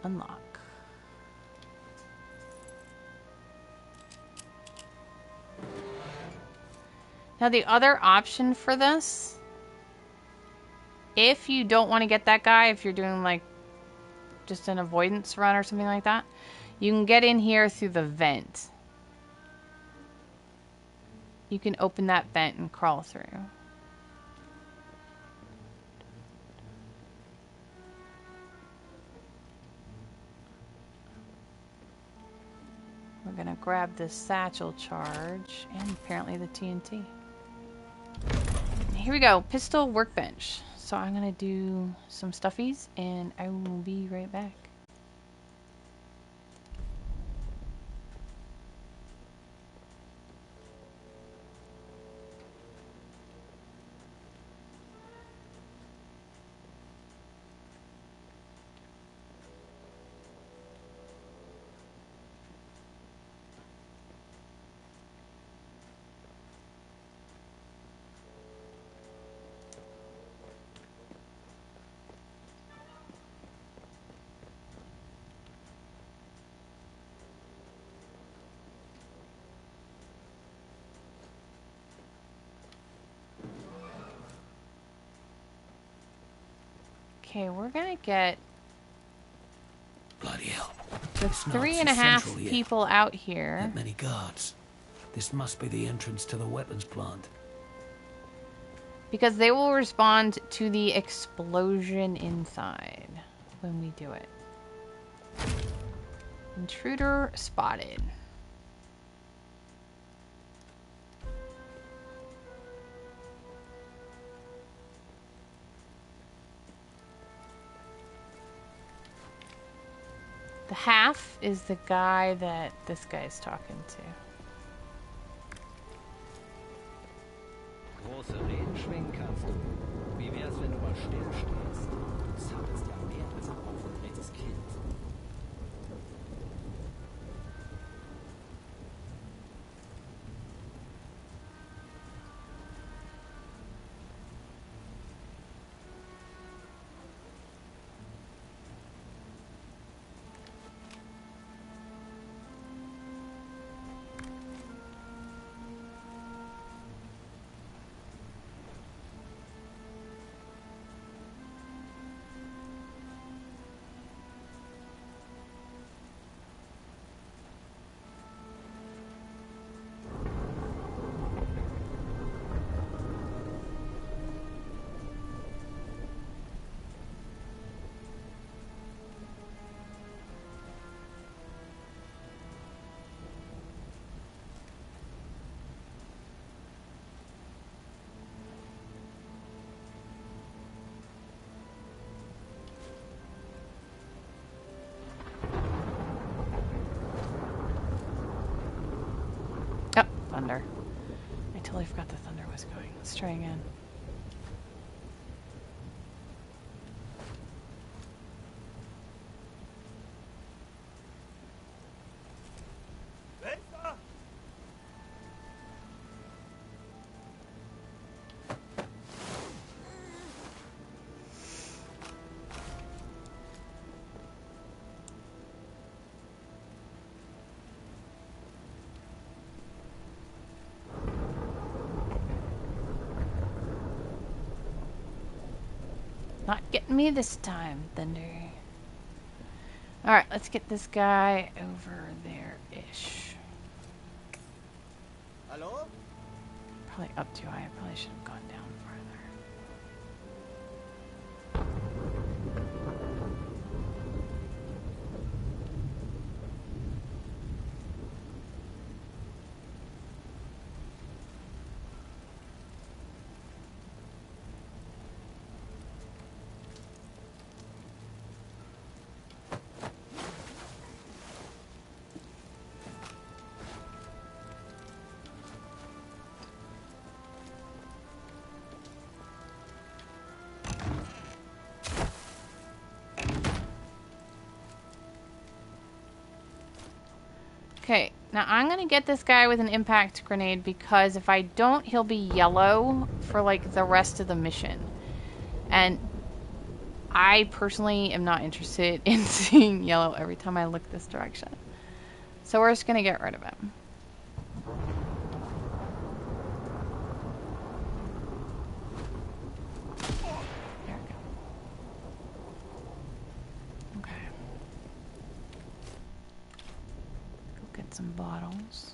Unlock. Now the other option for this, if you don't want to get that guy, if you're doing like just an avoidance run or something like that, you can get in here through the vent. You can open that vent and crawl through. We're gonna grab this satchel charge and apparently the TNT. Here we go, pistol workbench. So I'm gonna do some stuffies and I will be right back. Okay, we're gonna get Bloody hell. the It's not 3.5 central yet. people out here. That many guards. This must be the entrance to the weapons plant. Because they will respond to the explosion inside when we do it. Intruder spotted. The half is the guy that this guy's talking to. Große Reden schwingen kannst du. Wie wär's, wenn du mal still stehst? Du zappelst ja mehr als ein aufgedrehtes Kind. Thunder. I totally forgot the thunder was going. Let's try again. Not getting me this time, Thunder. Alright, let's get this guy over there-ish. Hallo? Probably up too high. I probably should have gone down farther. Okay, now I'm going to get this guy with an impact grenade because if I don't, he'll be yellow for like the rest of the mission. And I personally am not interested in seeing yellow every time I look this direction. So we're just going to get rid of him. Some bottles.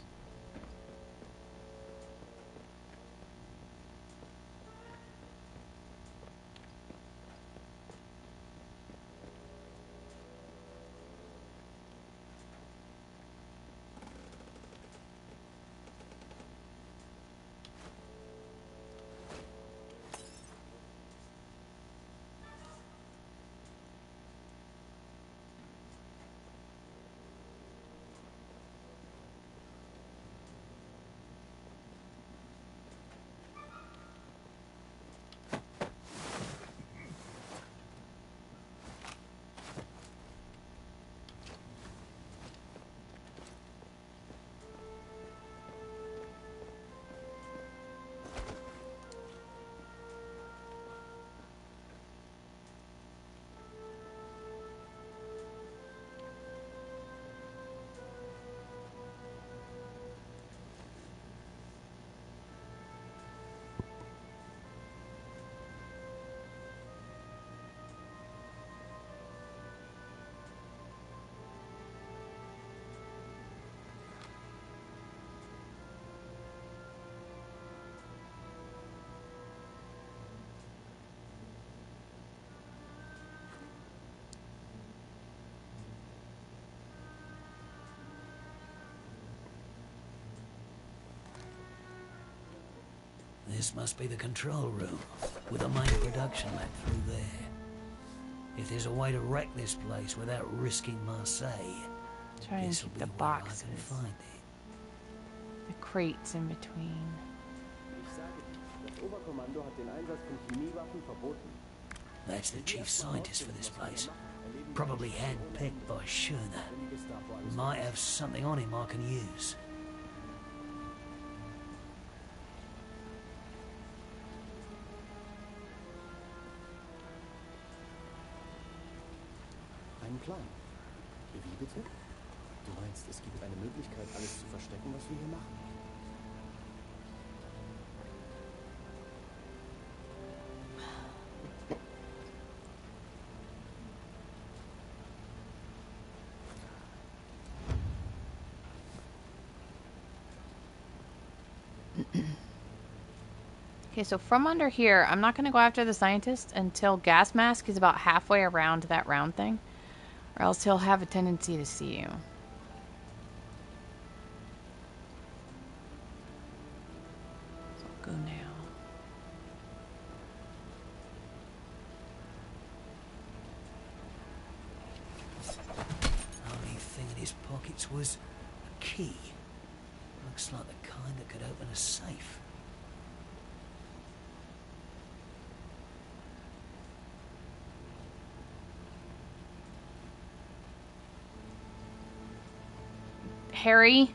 This must be the control room, with the main production lab through there. If there's a way to wreck this place without risking Marseille, Try and this'll keep be the where I boxes. can find it. The crates in between. Ich sage dir, das Oberkommando hat den Einsatz von Chemiewaffen verboten. That's the chief scientist for this place. Probably hand-picked by Schöner. Might have something on him I can use. Einen Plan. Wie bitte? Du meinst, es gibt eine Möglichkeit, alles zu verstecken, was wir hier machen? Okay, so from under here, I'm not going to go after the scientist until Gas Mask is about halfway around that round thing, or else he'll have a tendency to see you. So I'll go now. Only thing in his pockets was a key. Looks like the kind that could open a safe. Harry?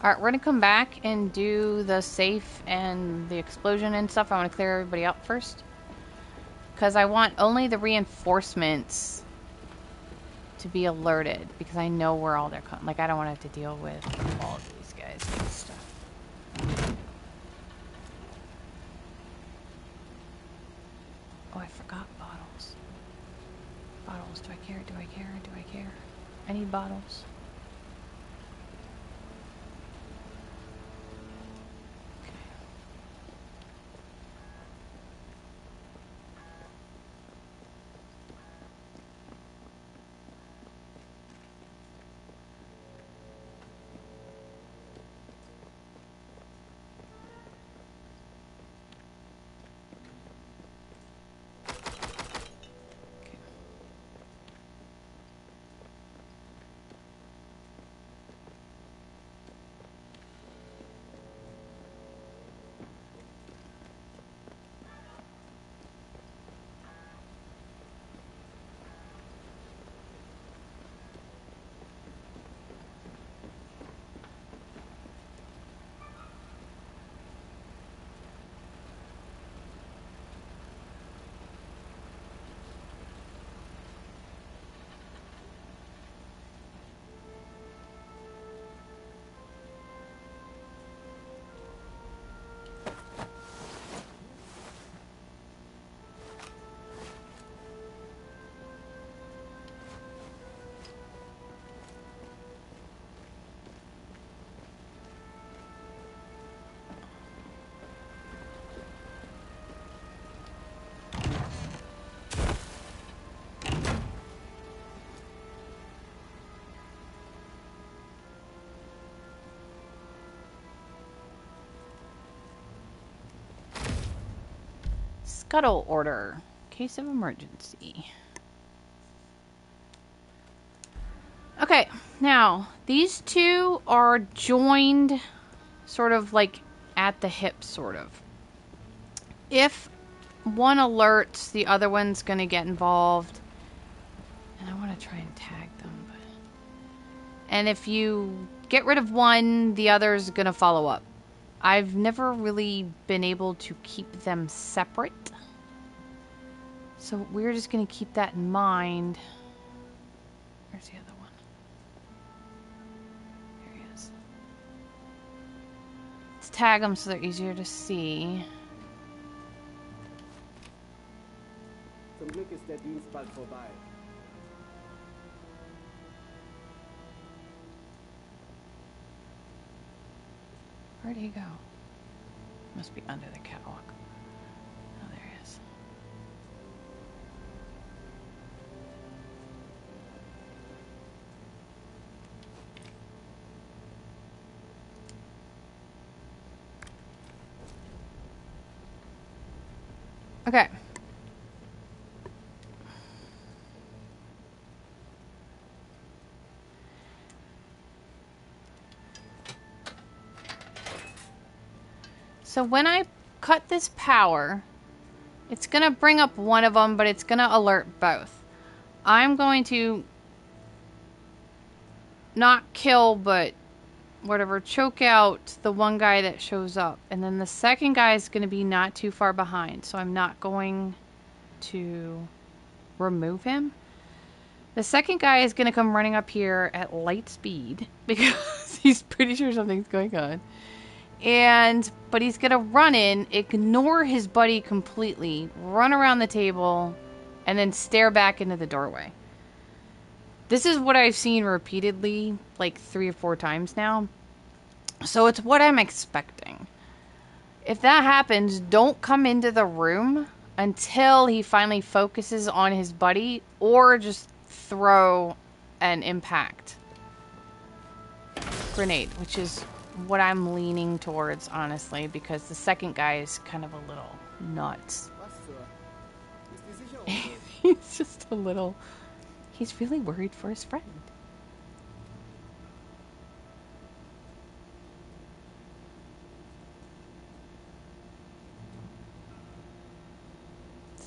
Alright, we're gonna come back and do the safe and the explosion and stuff. I want to clear everybody out first, because I want only the reinforcements to be alerted, because I know where all their like, I don't want to have to deal with all of these guys and stuff. Oh, I forgot bottles. Bottles, do I care? Do I care? Do I care? I need bottles. Scuttle Order. Case of emergency. Okay, now these two are joined sort of like at the hip, sort of. If one alerts, the other one's going to get involved. And I want to try and tag them. But... And if you get rid of one, the other's going to follow up. I've never really been able to keep them separate. So we're just going to keep that in mind. Where's the other one? Here he is. Let's tag them so they're easier to see. ist der Dienst bald vorbei. Where'd he go? Must be under the catwalk. Oh, there he is. Okay. So when I cut this power, it's going to bring up one of them, but it's going to alert both. I'm going to not kill, but whatever, choke out the one guy that shows up. And then the second guy is going to be not too far behind. So I'm not going to remove him. The second guy is going to come running up here at light speed because he's pretty sure something's going on. But he's going to run in, ignore his buddy completely, run around the table, and then stare back into the doorway. This is what I've seen repeatedly, like 3 or 4 times now. So it's what I'm expecting. If that happens, don't come into the room until he finally focuses on his buddy, or just throw an impact grenade, which is what I'm leaning towards, honestly, because the second guy is kind of a little nuts. He's just a little... He's really worried for his friend.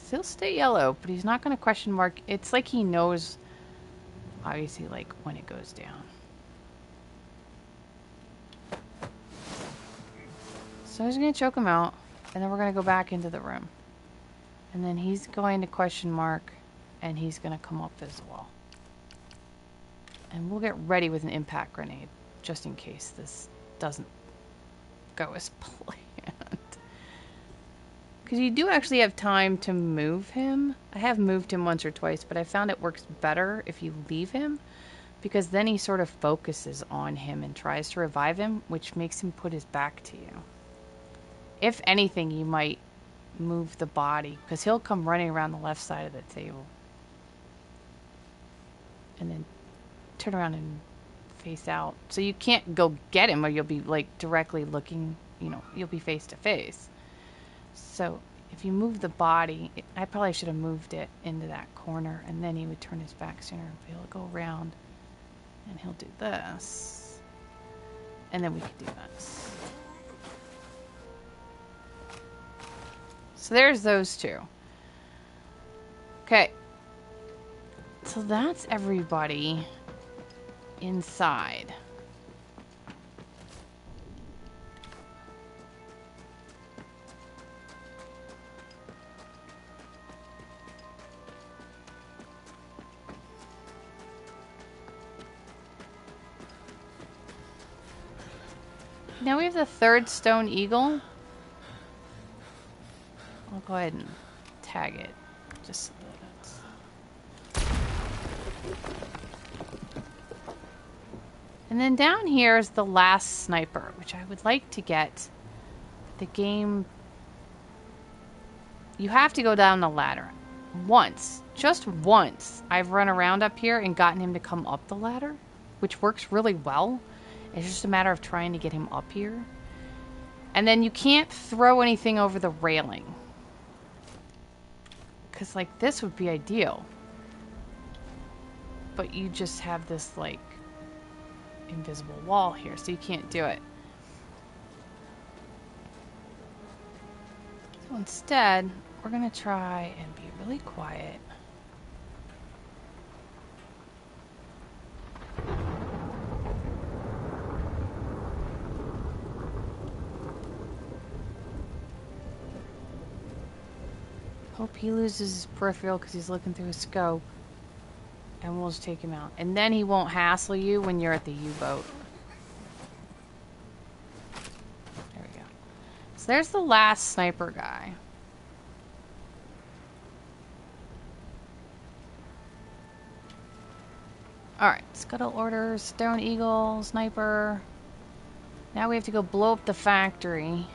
He'll stay yellow, but he's not going to question mark. It's like he knows, obviously, like when it goes down. So he's going to choke him out, and then we're going to go back into the room. And then he's going to question mark, and he's going to come up visible. And we'll get ready with an impact grenade, just in case this doesn't go as planned. Because you do actually have time to move him. I have moved him once or twice, but I found it works better if you leave him, because then he sort of focuses on him and tries to revive him, which makes him put his back to you. If anything, you might move the body, because he'll come running around the left side of the table. And then turn around and face out. So you can't go get him, or you'll be like directly looking, you know, you'll be face to face. So if you move the body, I probably should have moved it into that corner, and then he would turn his back sooner. He'll go around, and he'll do this. And then we could do this. So there's those two. Okay. So that's everybody inside. Now we have the third stone eagle. I'll go ahead and tag it. Just so that it's... And then down here is the last sniper, which I would like to get. The game... You have to go down the ladder. Once, just once, I've run around up here and gotten him to come up the ladder, which works really well. It's just a matter of trying to get him up here. And then you can't throw anything over the railing. Because, like, this would be ideal. But you just have this, like, invisible wall here, so you can't do it. So instead, we're going to try and be really quiet. Hope he loses his peripheral because he's looking through his scope. And we'll just take him out. And then he won't hassle you when you're at the U-boat. There we go. So there's the last sniper guy. Alright, Scuttle Order, Stone Eagle, Sniper. Now we have to go blow up the factory.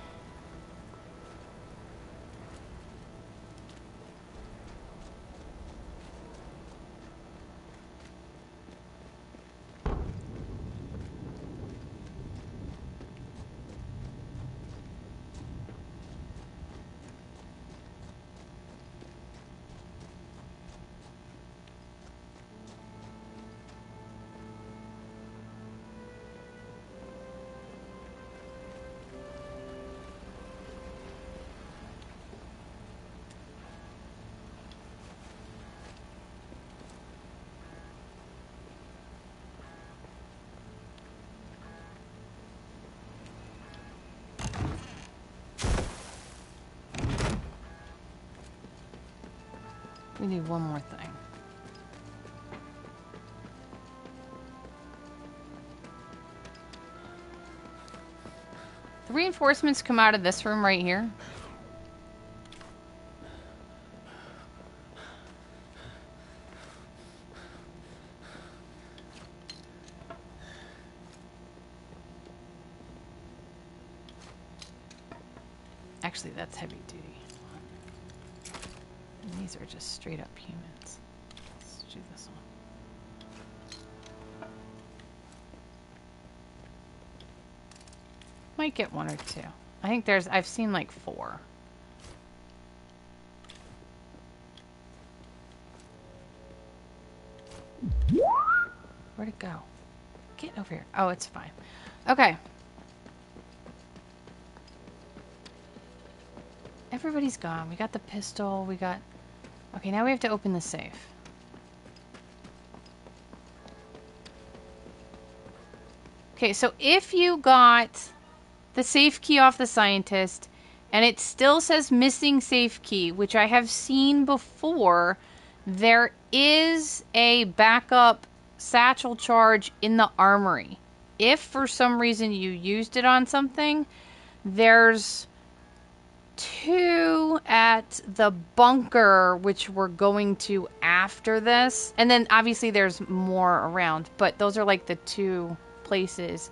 We need one more thing. The reinforcements come out of this room right here. Actually, that's heavy duty. And these are just straight up humans. Let's do this one. Might get one or two. I think I've seen like 4. Where'd it go? Get over here. Oh, it's fine. Okay. Everybody's gone. We got the pistol. We got... Okay, now we have to open the safe. Okay, so if you got the safe key off the scientist and it still says missing safe key, which I have seen before, there is a backup satchel charge in the armory. If for some reason you used it on something, there's 2 at the bunker, which we're going to after this. And then obviously there's more around, but those are like the 2 places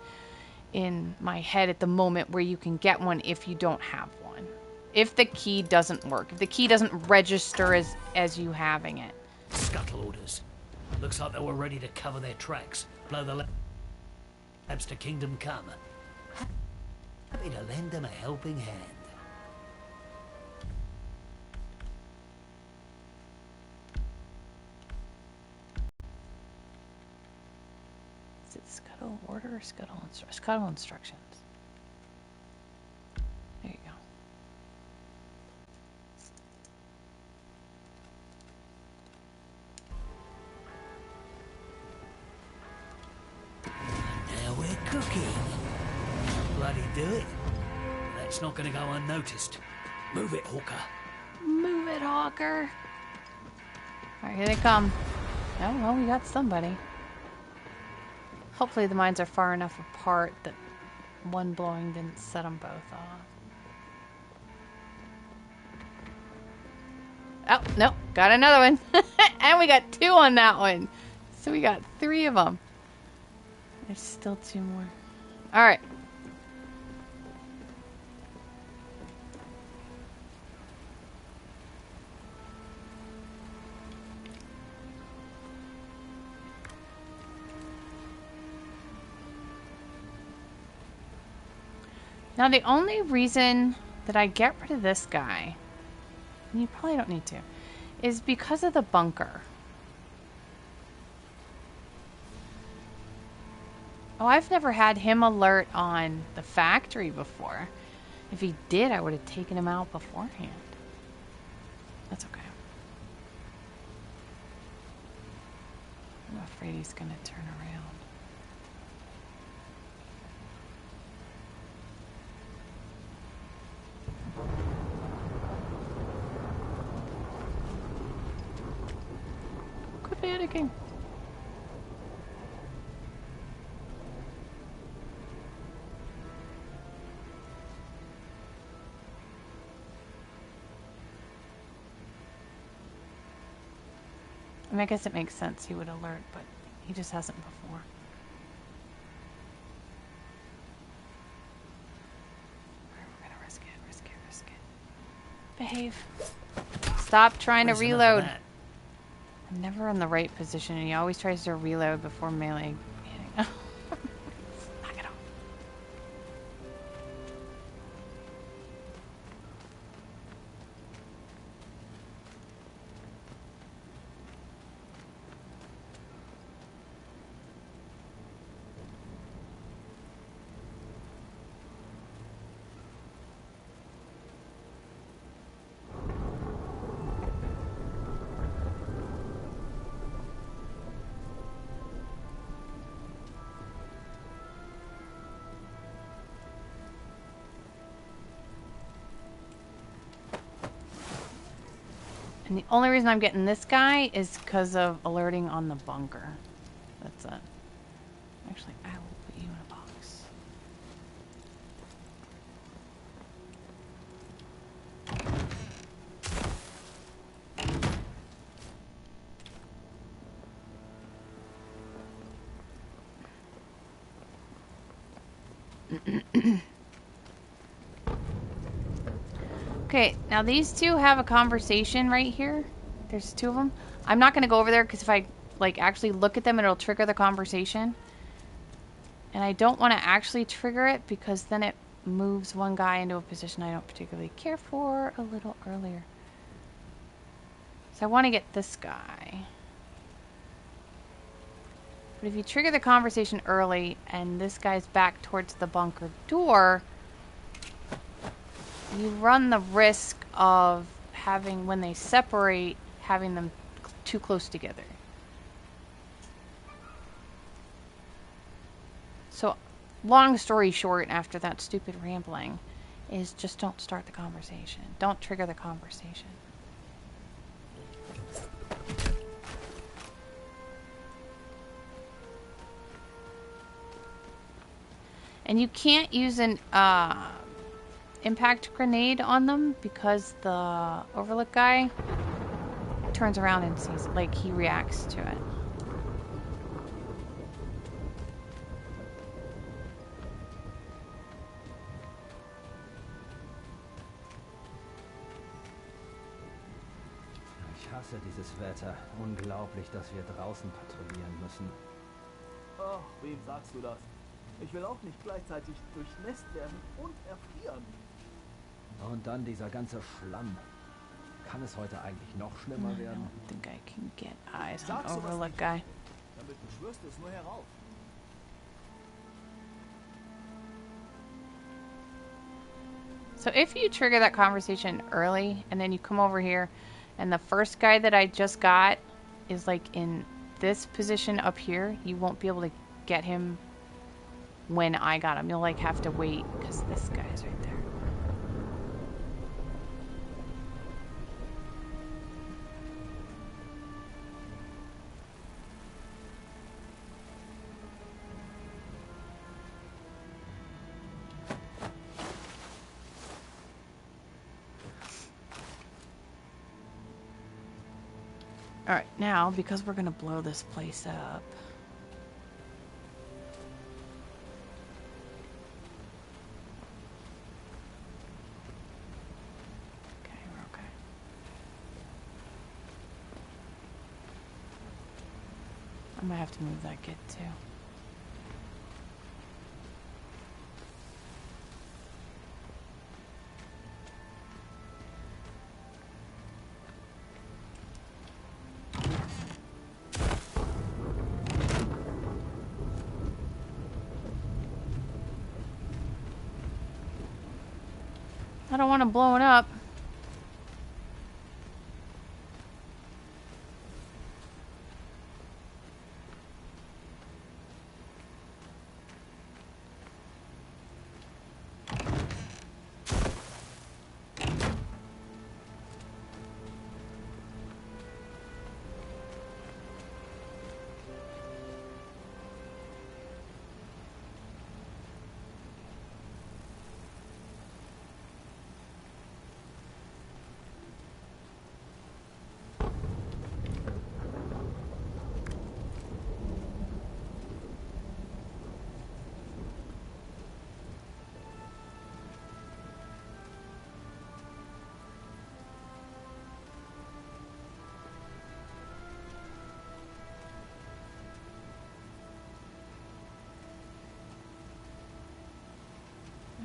in my head at the moment where you can get one if you don't have one. If the key doesn't work. If the key doesn't register as you having it. Scuttle orders. Looks like they were ready to cover their tracks. Blow the labs to Kingdom Come. Happy to lend them a helping hand. Is it Scuttle Order or Scuttle Instructions? There you Now go. we're cooking. Bloody do it. That's not going to go unnoticed. Move it, Hawker. Move it, Hawker. Alright, here they come. Oh, well, we got somebody. Hopefully the mines are far enough apart that one blowing didn't set them both off. Oh, no. Got another one. And we got 2 on that one. So we got 3 of them. There's still 2 more. Alright. Now the only reason that I get rid of this guy, and you probably don't need to, is because of the bunker. Oh, I've never had him alert on the factory before. If he did, I would have taken him out beforehand. That's okay. I'm afraid he's going to turn around. Quit panicking. I mean, I guess it makes sense he would alert, but He just hasn't before. We're gonna risk it, risk it, risk it. Behave. Stop trying to reload. I'm never in the right position, and he always tries to reload before melee hitting. Knock it off. And the only reason I'm getting this guy is because of alerting on the bunker. That's it. Actually, I will put you in a box. Okay, now these two have a conversation right here. There's two of them. I'm not going to go over there because if I like actually look at them, it'll trigger the conversation. And I don't want to actually trigger it because then it moves one guy into a position I don't particularly care for a little earlier. So I want to get this guy. But if you trigger the conversation early and this guy's back towards the bunker door, you run the risk of having, when they separate, having them too close together. So, long story short, after that stupid rambling, is just don't start the conversation. Don't trigger the conversation. And you can't use an impact grenade on them because the overlook guy turns around and sees, like, he reacts to it. Ich hasse dieses Wetter. Unglaublich, dass wir draußen patrouillieren müssen. Ach, wem sagst du das? Ich will auch nicht gleichzeitig durchnässt werden und erfrieren. Und dann dieser ganze Schlamm. Kann es heute eigentlich noch schlimmer werden? I don't think I can get eyes on Sag sowas overlook nicht. guy. Damit beschwörst du es nur herauf. So if you trigger that conversation early and then you come over here and the first guy that I just got is like in this position up here, you won't be able to get him when I got him. You'll like have to wait because this guy's right there. Alright, now, because we're gonna blow this place up. Okay, we're okay. I might have to move that kit too. I don't want to blow it up.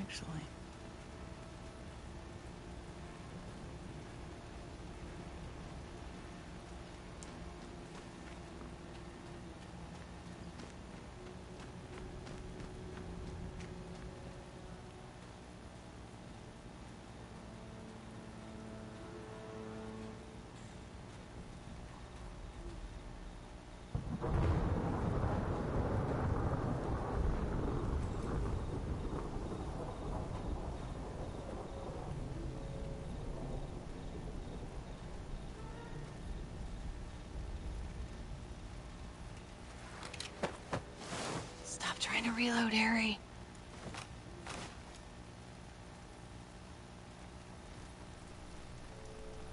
actually. Trying to reload, Harry.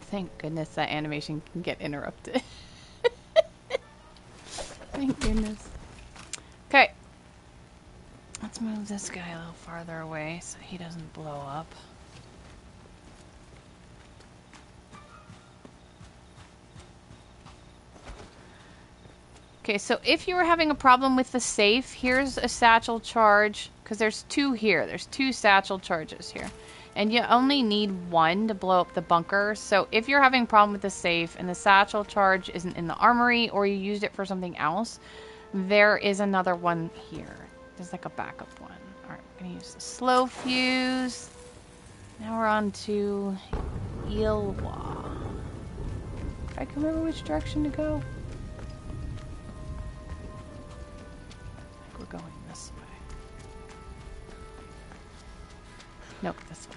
Thank goodness that animation can get interrupted. Thank goodness. Okay. Let's move this guy a little farther away so he doesn't blow up. Okay, so if you were having a problem with the safe, here's a satchel charge, because there's two here. There's two satchel charges here. And you only need one to blow up the bunker. So if you're having a problem with the safe and the satchel charge isn't in the armory or you used it for something else, there is another one here. There's like a backup one. Alright, we're going to use the slow fuse. Now we're on to ELOI. I can remember which direction to go. We're going this way. Nope, this way.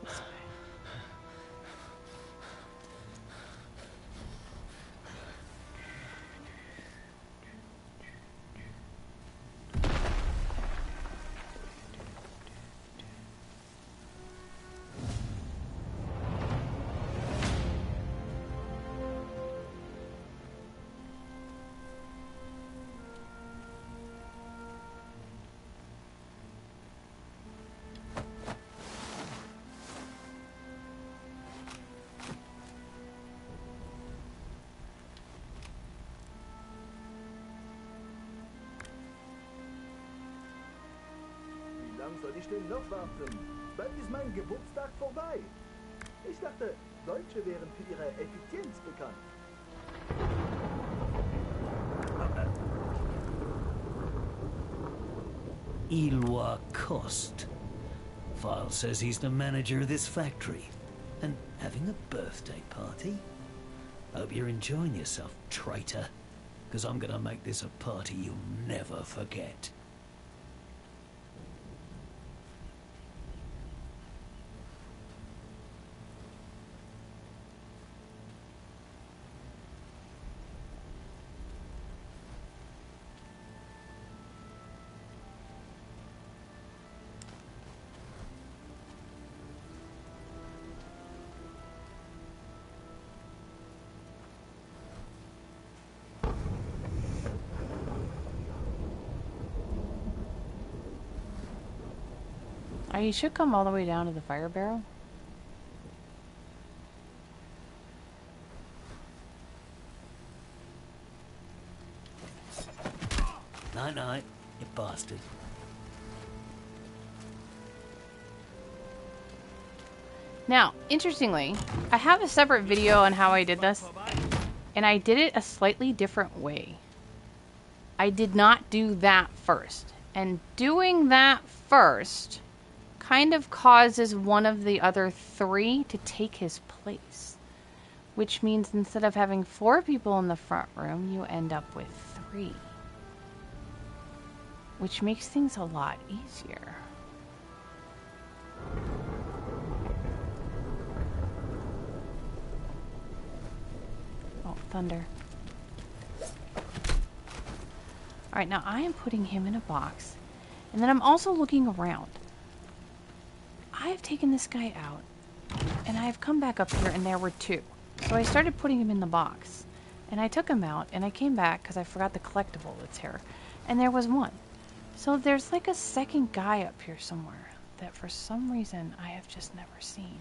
This way. Soll ich denn noch warten? Bald ist mein Geburtstag vorbei. Ich dachte, Deutsche wären für ihre Effizienz bekannt. ELOI COSTE. File says he's the manager of this factory. And having a birthday party? Hope you're enjoying yourself, traitor. Because I'm gonna make this a party you'll never forget. You should come all the way down to the fire barrel. Night night, you bastard. Now, interestingly, I have a separate video on how I did this, and I did it a slightly different way. I did not do that first. And doing that first kind of causes one of the other three to take his place. Which means instead of having 4 people in the front room, you end up with 3. Which makes things a lot easier. Oh, thunder. Alright, now I am putting him in a box. And then I'm also looking around. I have taken this guy out. And I have come back up here and there were 2. So I started putting him in the box. And I took him out and I came back because I forgot the collectible that's here. And there was 1. So there's like a second guy up here somewhere that for some reason I have just never seen.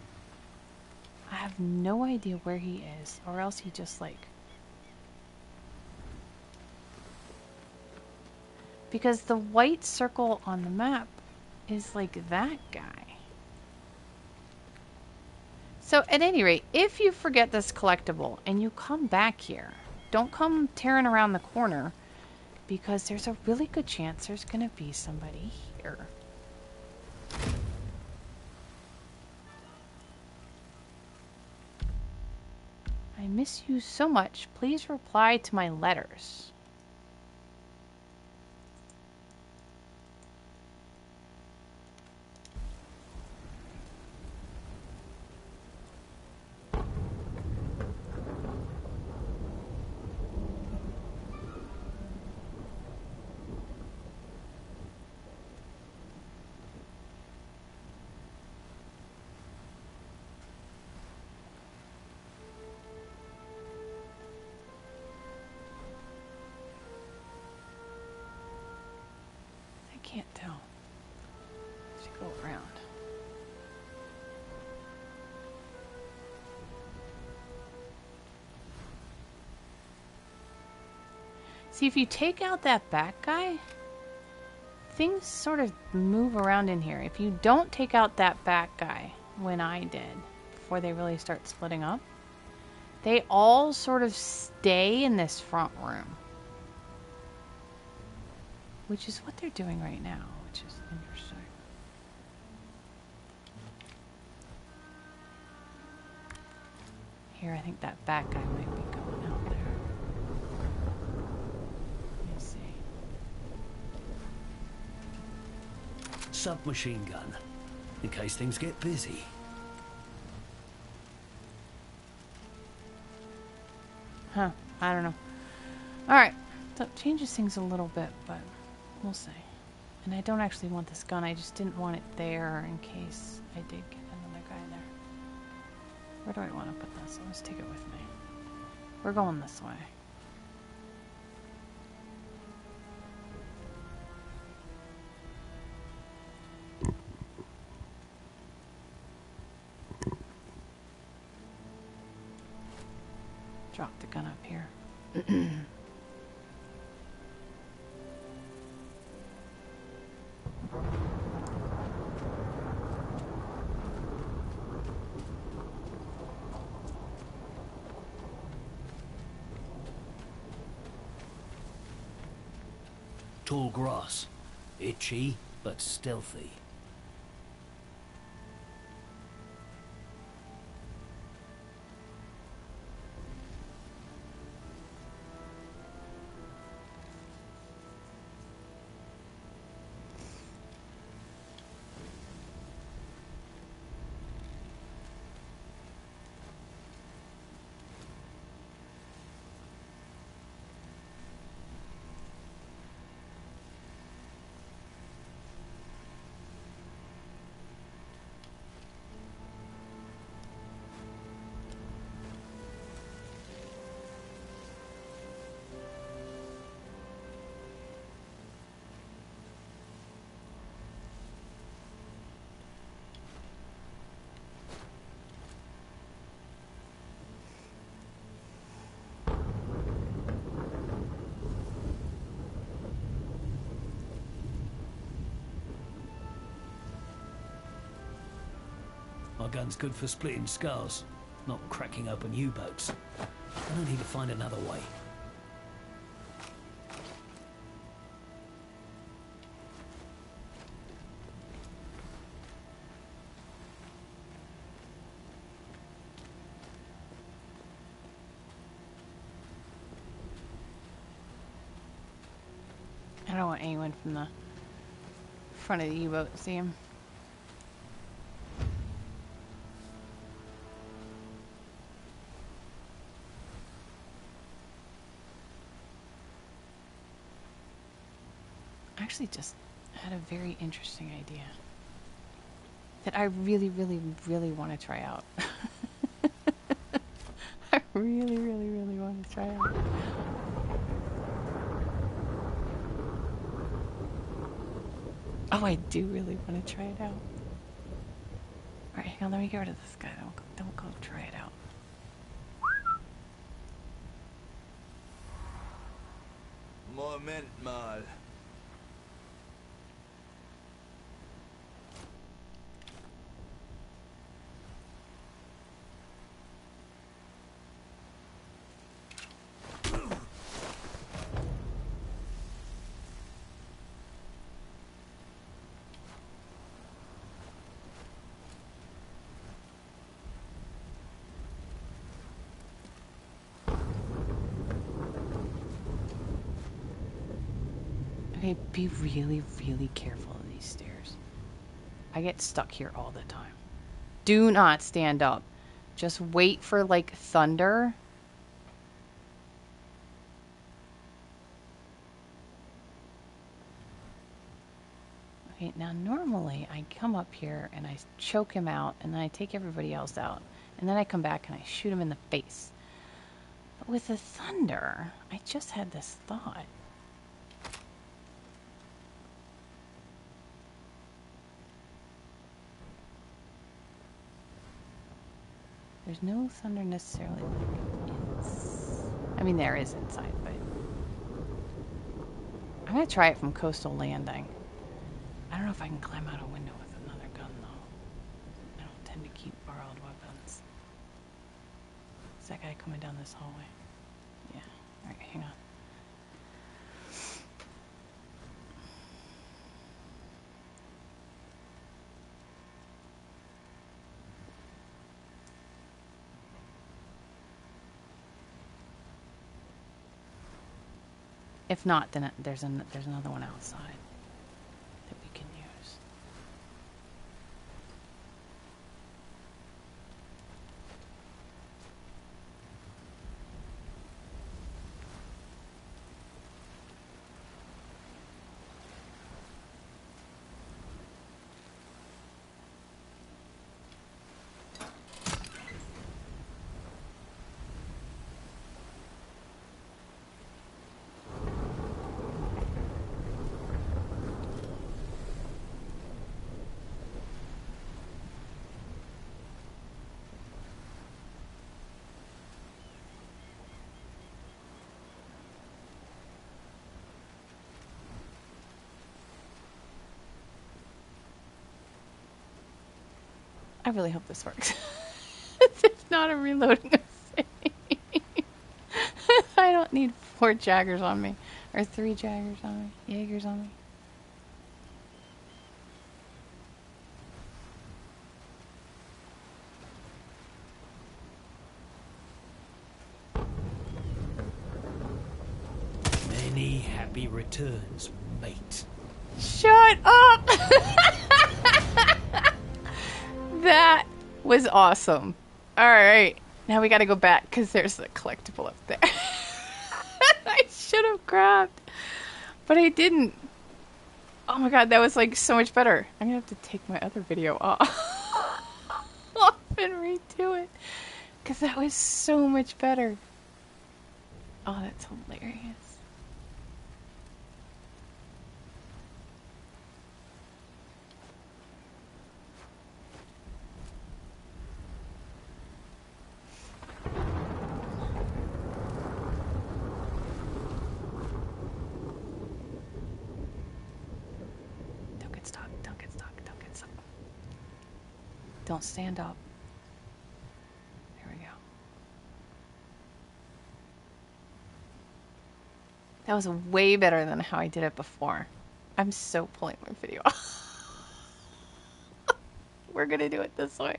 I have no idea where he is, or else he just like... Because the white circle on the map is like that guy. So at any rate, if you forget this collectible and you come back here, don't come tearing around the corner, because there's a really good chance there's going to be somebody here. I miss you so much. Please reply to my letters. Can't tell. Let's go around. See, if you take out that back guy, things sort of move around in here. If you don't take out that back guy, when I did, before they really start splitting up, they all sort of stay in this front room. Which is what they're doing right now, which is interesting. Here, I think that back guy might be going out there. Let me see. Submachine gun, in case things get busy. Huh, I don't know. Alright, so it changes things a little bit, but we'll see. And I don't actually want this gun, I just didn't want it there in case I did get another guy there. Where do I want to put this? Let's take it with me. We're going this way. Drop the gun up here. Tall grass. Itchy, but stealthy. My gun's good for splitting skulls, not cracking open U-boats. I don't need to find another way. I don't want anyone from the front of the U-boat to see him. I actually just had a very interesting idea that I really, really, really want to try out. I really, really, really want to try out. Oh, I do really want to try it out. Alright, hang on, let me get rid of this guy. Don't go try it out. Moment mal. Okay, be really, really careful of these stairs. I get stuck here all the time. Do not stand up. Just wait for, like, thunder. Okay, now normally I come up here and I choke him out and then I take everybody else out. And then I come back and I shoot him in the face. But with the thunder, I just had this thought. There's no thunder necessarily like I mean, there is inside, but I'm gonna try it from coastal landing. I don't know if I can climb out a window with another gun though. I don't tend to keep borrowed weapons. Is that guy coming down this hallway? Yeah. Alright, hang on. If not, then there's another one outside that we can use. I really hope this works. If not, I'm reloading a save. I don't need 4 Jaggers on me. Or 3 Jaggers on me. Jaegers on me. Many happy returns, mate. Shut up! That was awesome. Alright. Now we gotta go back because there's a collectible up there. I should have grabbed. But I didn't. Oh my god, that was like so much better. I'm gonna have to take my other video off and redo it. Because that was so much better. Oh, that's hilarious. Don't stand up. There we go. That was way better than how I did it before. I'm so pulling my video off. We're gonna do it this way.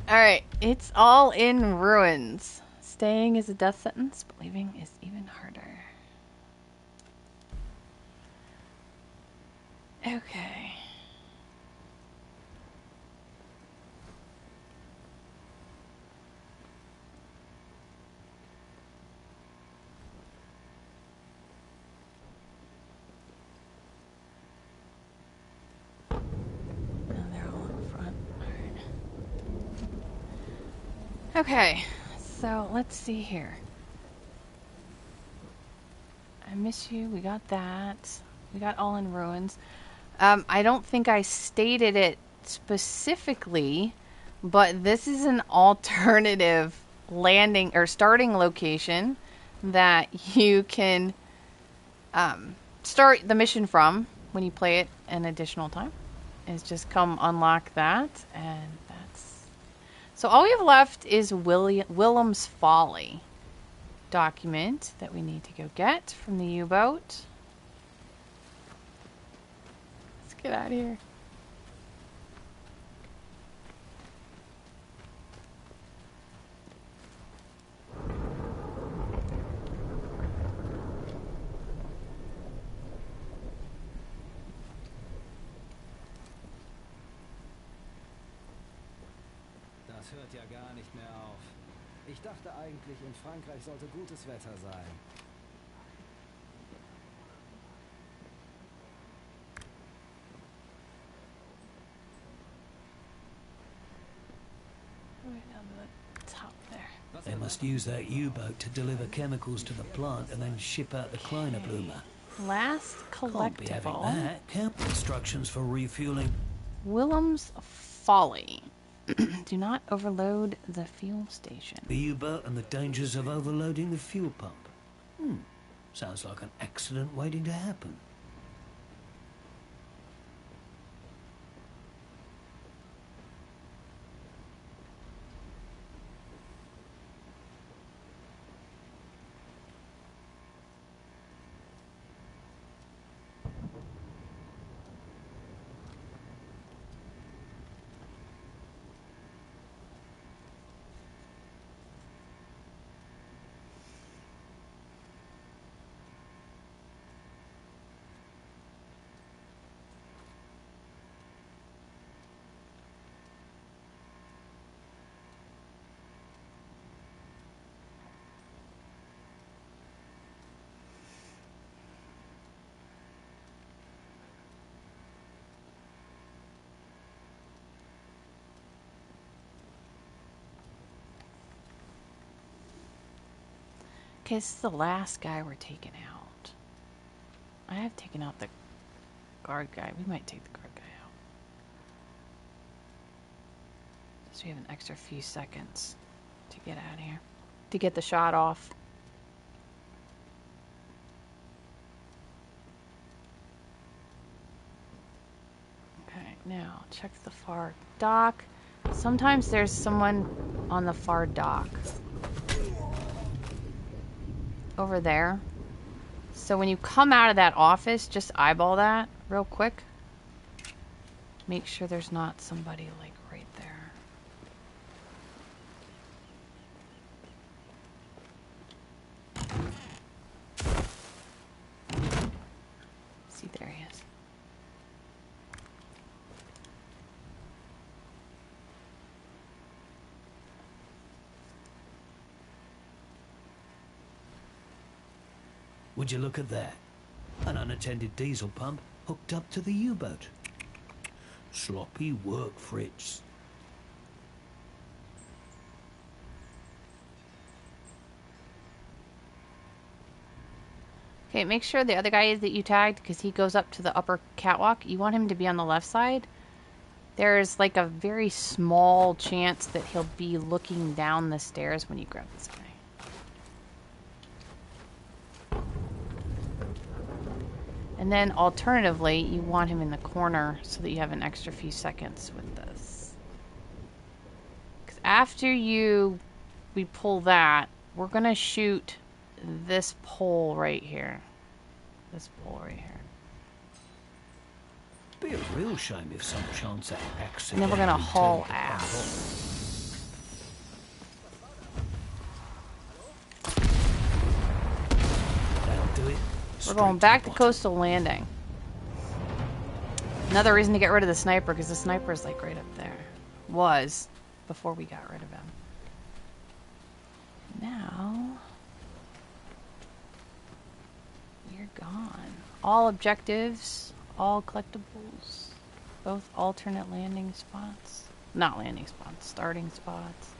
Alright, it's all in ruins. Staying is a death sentence, but leaving is even harder. Okay. Okay, so let's see here. I miss you. We got that. We got all in ruins. I don't think I stated it specifically, but this is an alternative landing or starting location that you can start the mission from when you play it an additional time. Is just come unlock that, and that's... So all we have left is Wilhelm's Folly document that we need to go get from the U-boat. Let's get out of here. Das hört ja gar nicht mehr auf. Ich dachte eigentlich, in Frankreich sollte gutes Wetter sein. Right down to the top there. They must use that U-boat to deliver chemicals to the plant and then ship out the Kleiner Blumer. Last Can't be having collectible. that. Count instructions for refueling. Wilhelm's Folly. Do not overload the fuel station. The U-boat and the dangers of overloading the fuel pump. Sounds like an accident waiting to happen. Okay, this is the last guy we're taking out. I have taken out the guard guy. We might take the guard guy out. So we have an extra few seconds to get out of here. To get the shot off. Okay, now check the far dock. Sometimes there's someone on the far dock. Over there. So when you come out of that office, just eyeball that real quick. Make sure there's not somebody like right there. See, there he is. Would you look at that? An unattended diesel pump hooked up to the U-boat. Sloppy work, Fritz. Okay, make sure the other guy is that you tagged, because he goes up to the upper catwalk. You want him to be on the left side. There's like a very small chance that he'll be looking down the stairs when you grab this guy. And then alternatively, you want him in the corner so that you have an extra few seconds with this. Because after we pull that, we're going to shoot this pole right here. This pole right here. Be a real shame if some chance that accident. And then we're going to haul ass. That'll do it. We're going back to Coastal Landing. Another reason to get rid of the sniper, because the sniper is like right up there. Was, before we got rid of him. Now, we're gone. All objectives, all collectibles, both alternate landing spots. Not landing spots, starting spots.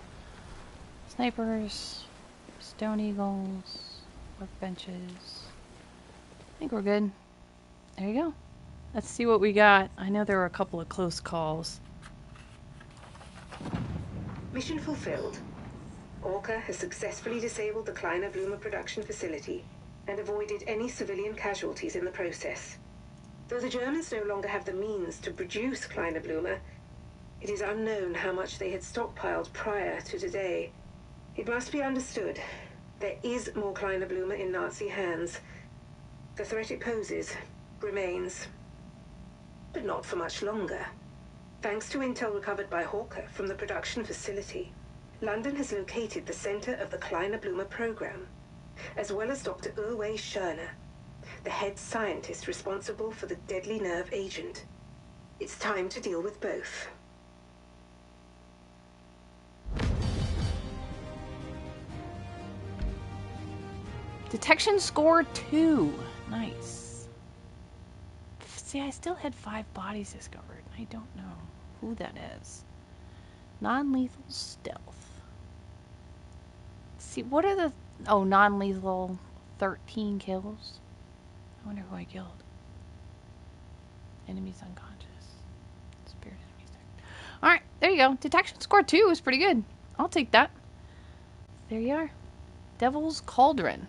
Snipers, stone eagles, workbenches. I think we're good. There you go. Let's see what we got. I know there were a couple of close calls. Mission fulfilled. Orca has successfully disabled the Kleiner Blumer production facility and avoided any civilian casualties in the process. Though the Germans no longer have the means to produce Kleiner Blumer, it is unknown how much they had stockpiled prior to today. It must be understood, there is more Kleiner Blumer in Nazi hands. The threat it poses remains, but not for much longer. Thanks to intel recovered by Hawker from the production facility, London has located the center of the Kleiner Blumer program, as well as Dr. Urway Schörner, the head scientist responsible for the deadly nerve agent. It's time to deal with both. Detection score 2. Nice. See, I still had 5 bodies discovered. I don't know who that is. Non-lethal stealth. See, what are the... Oh, non-lethal 13 kills. I wonder who I killed. Enemies unconscious. Spirit enemies there. Alright, there you go. Detection score 2 is pretty good. I'll take that. There you are. Devil's Cauldron.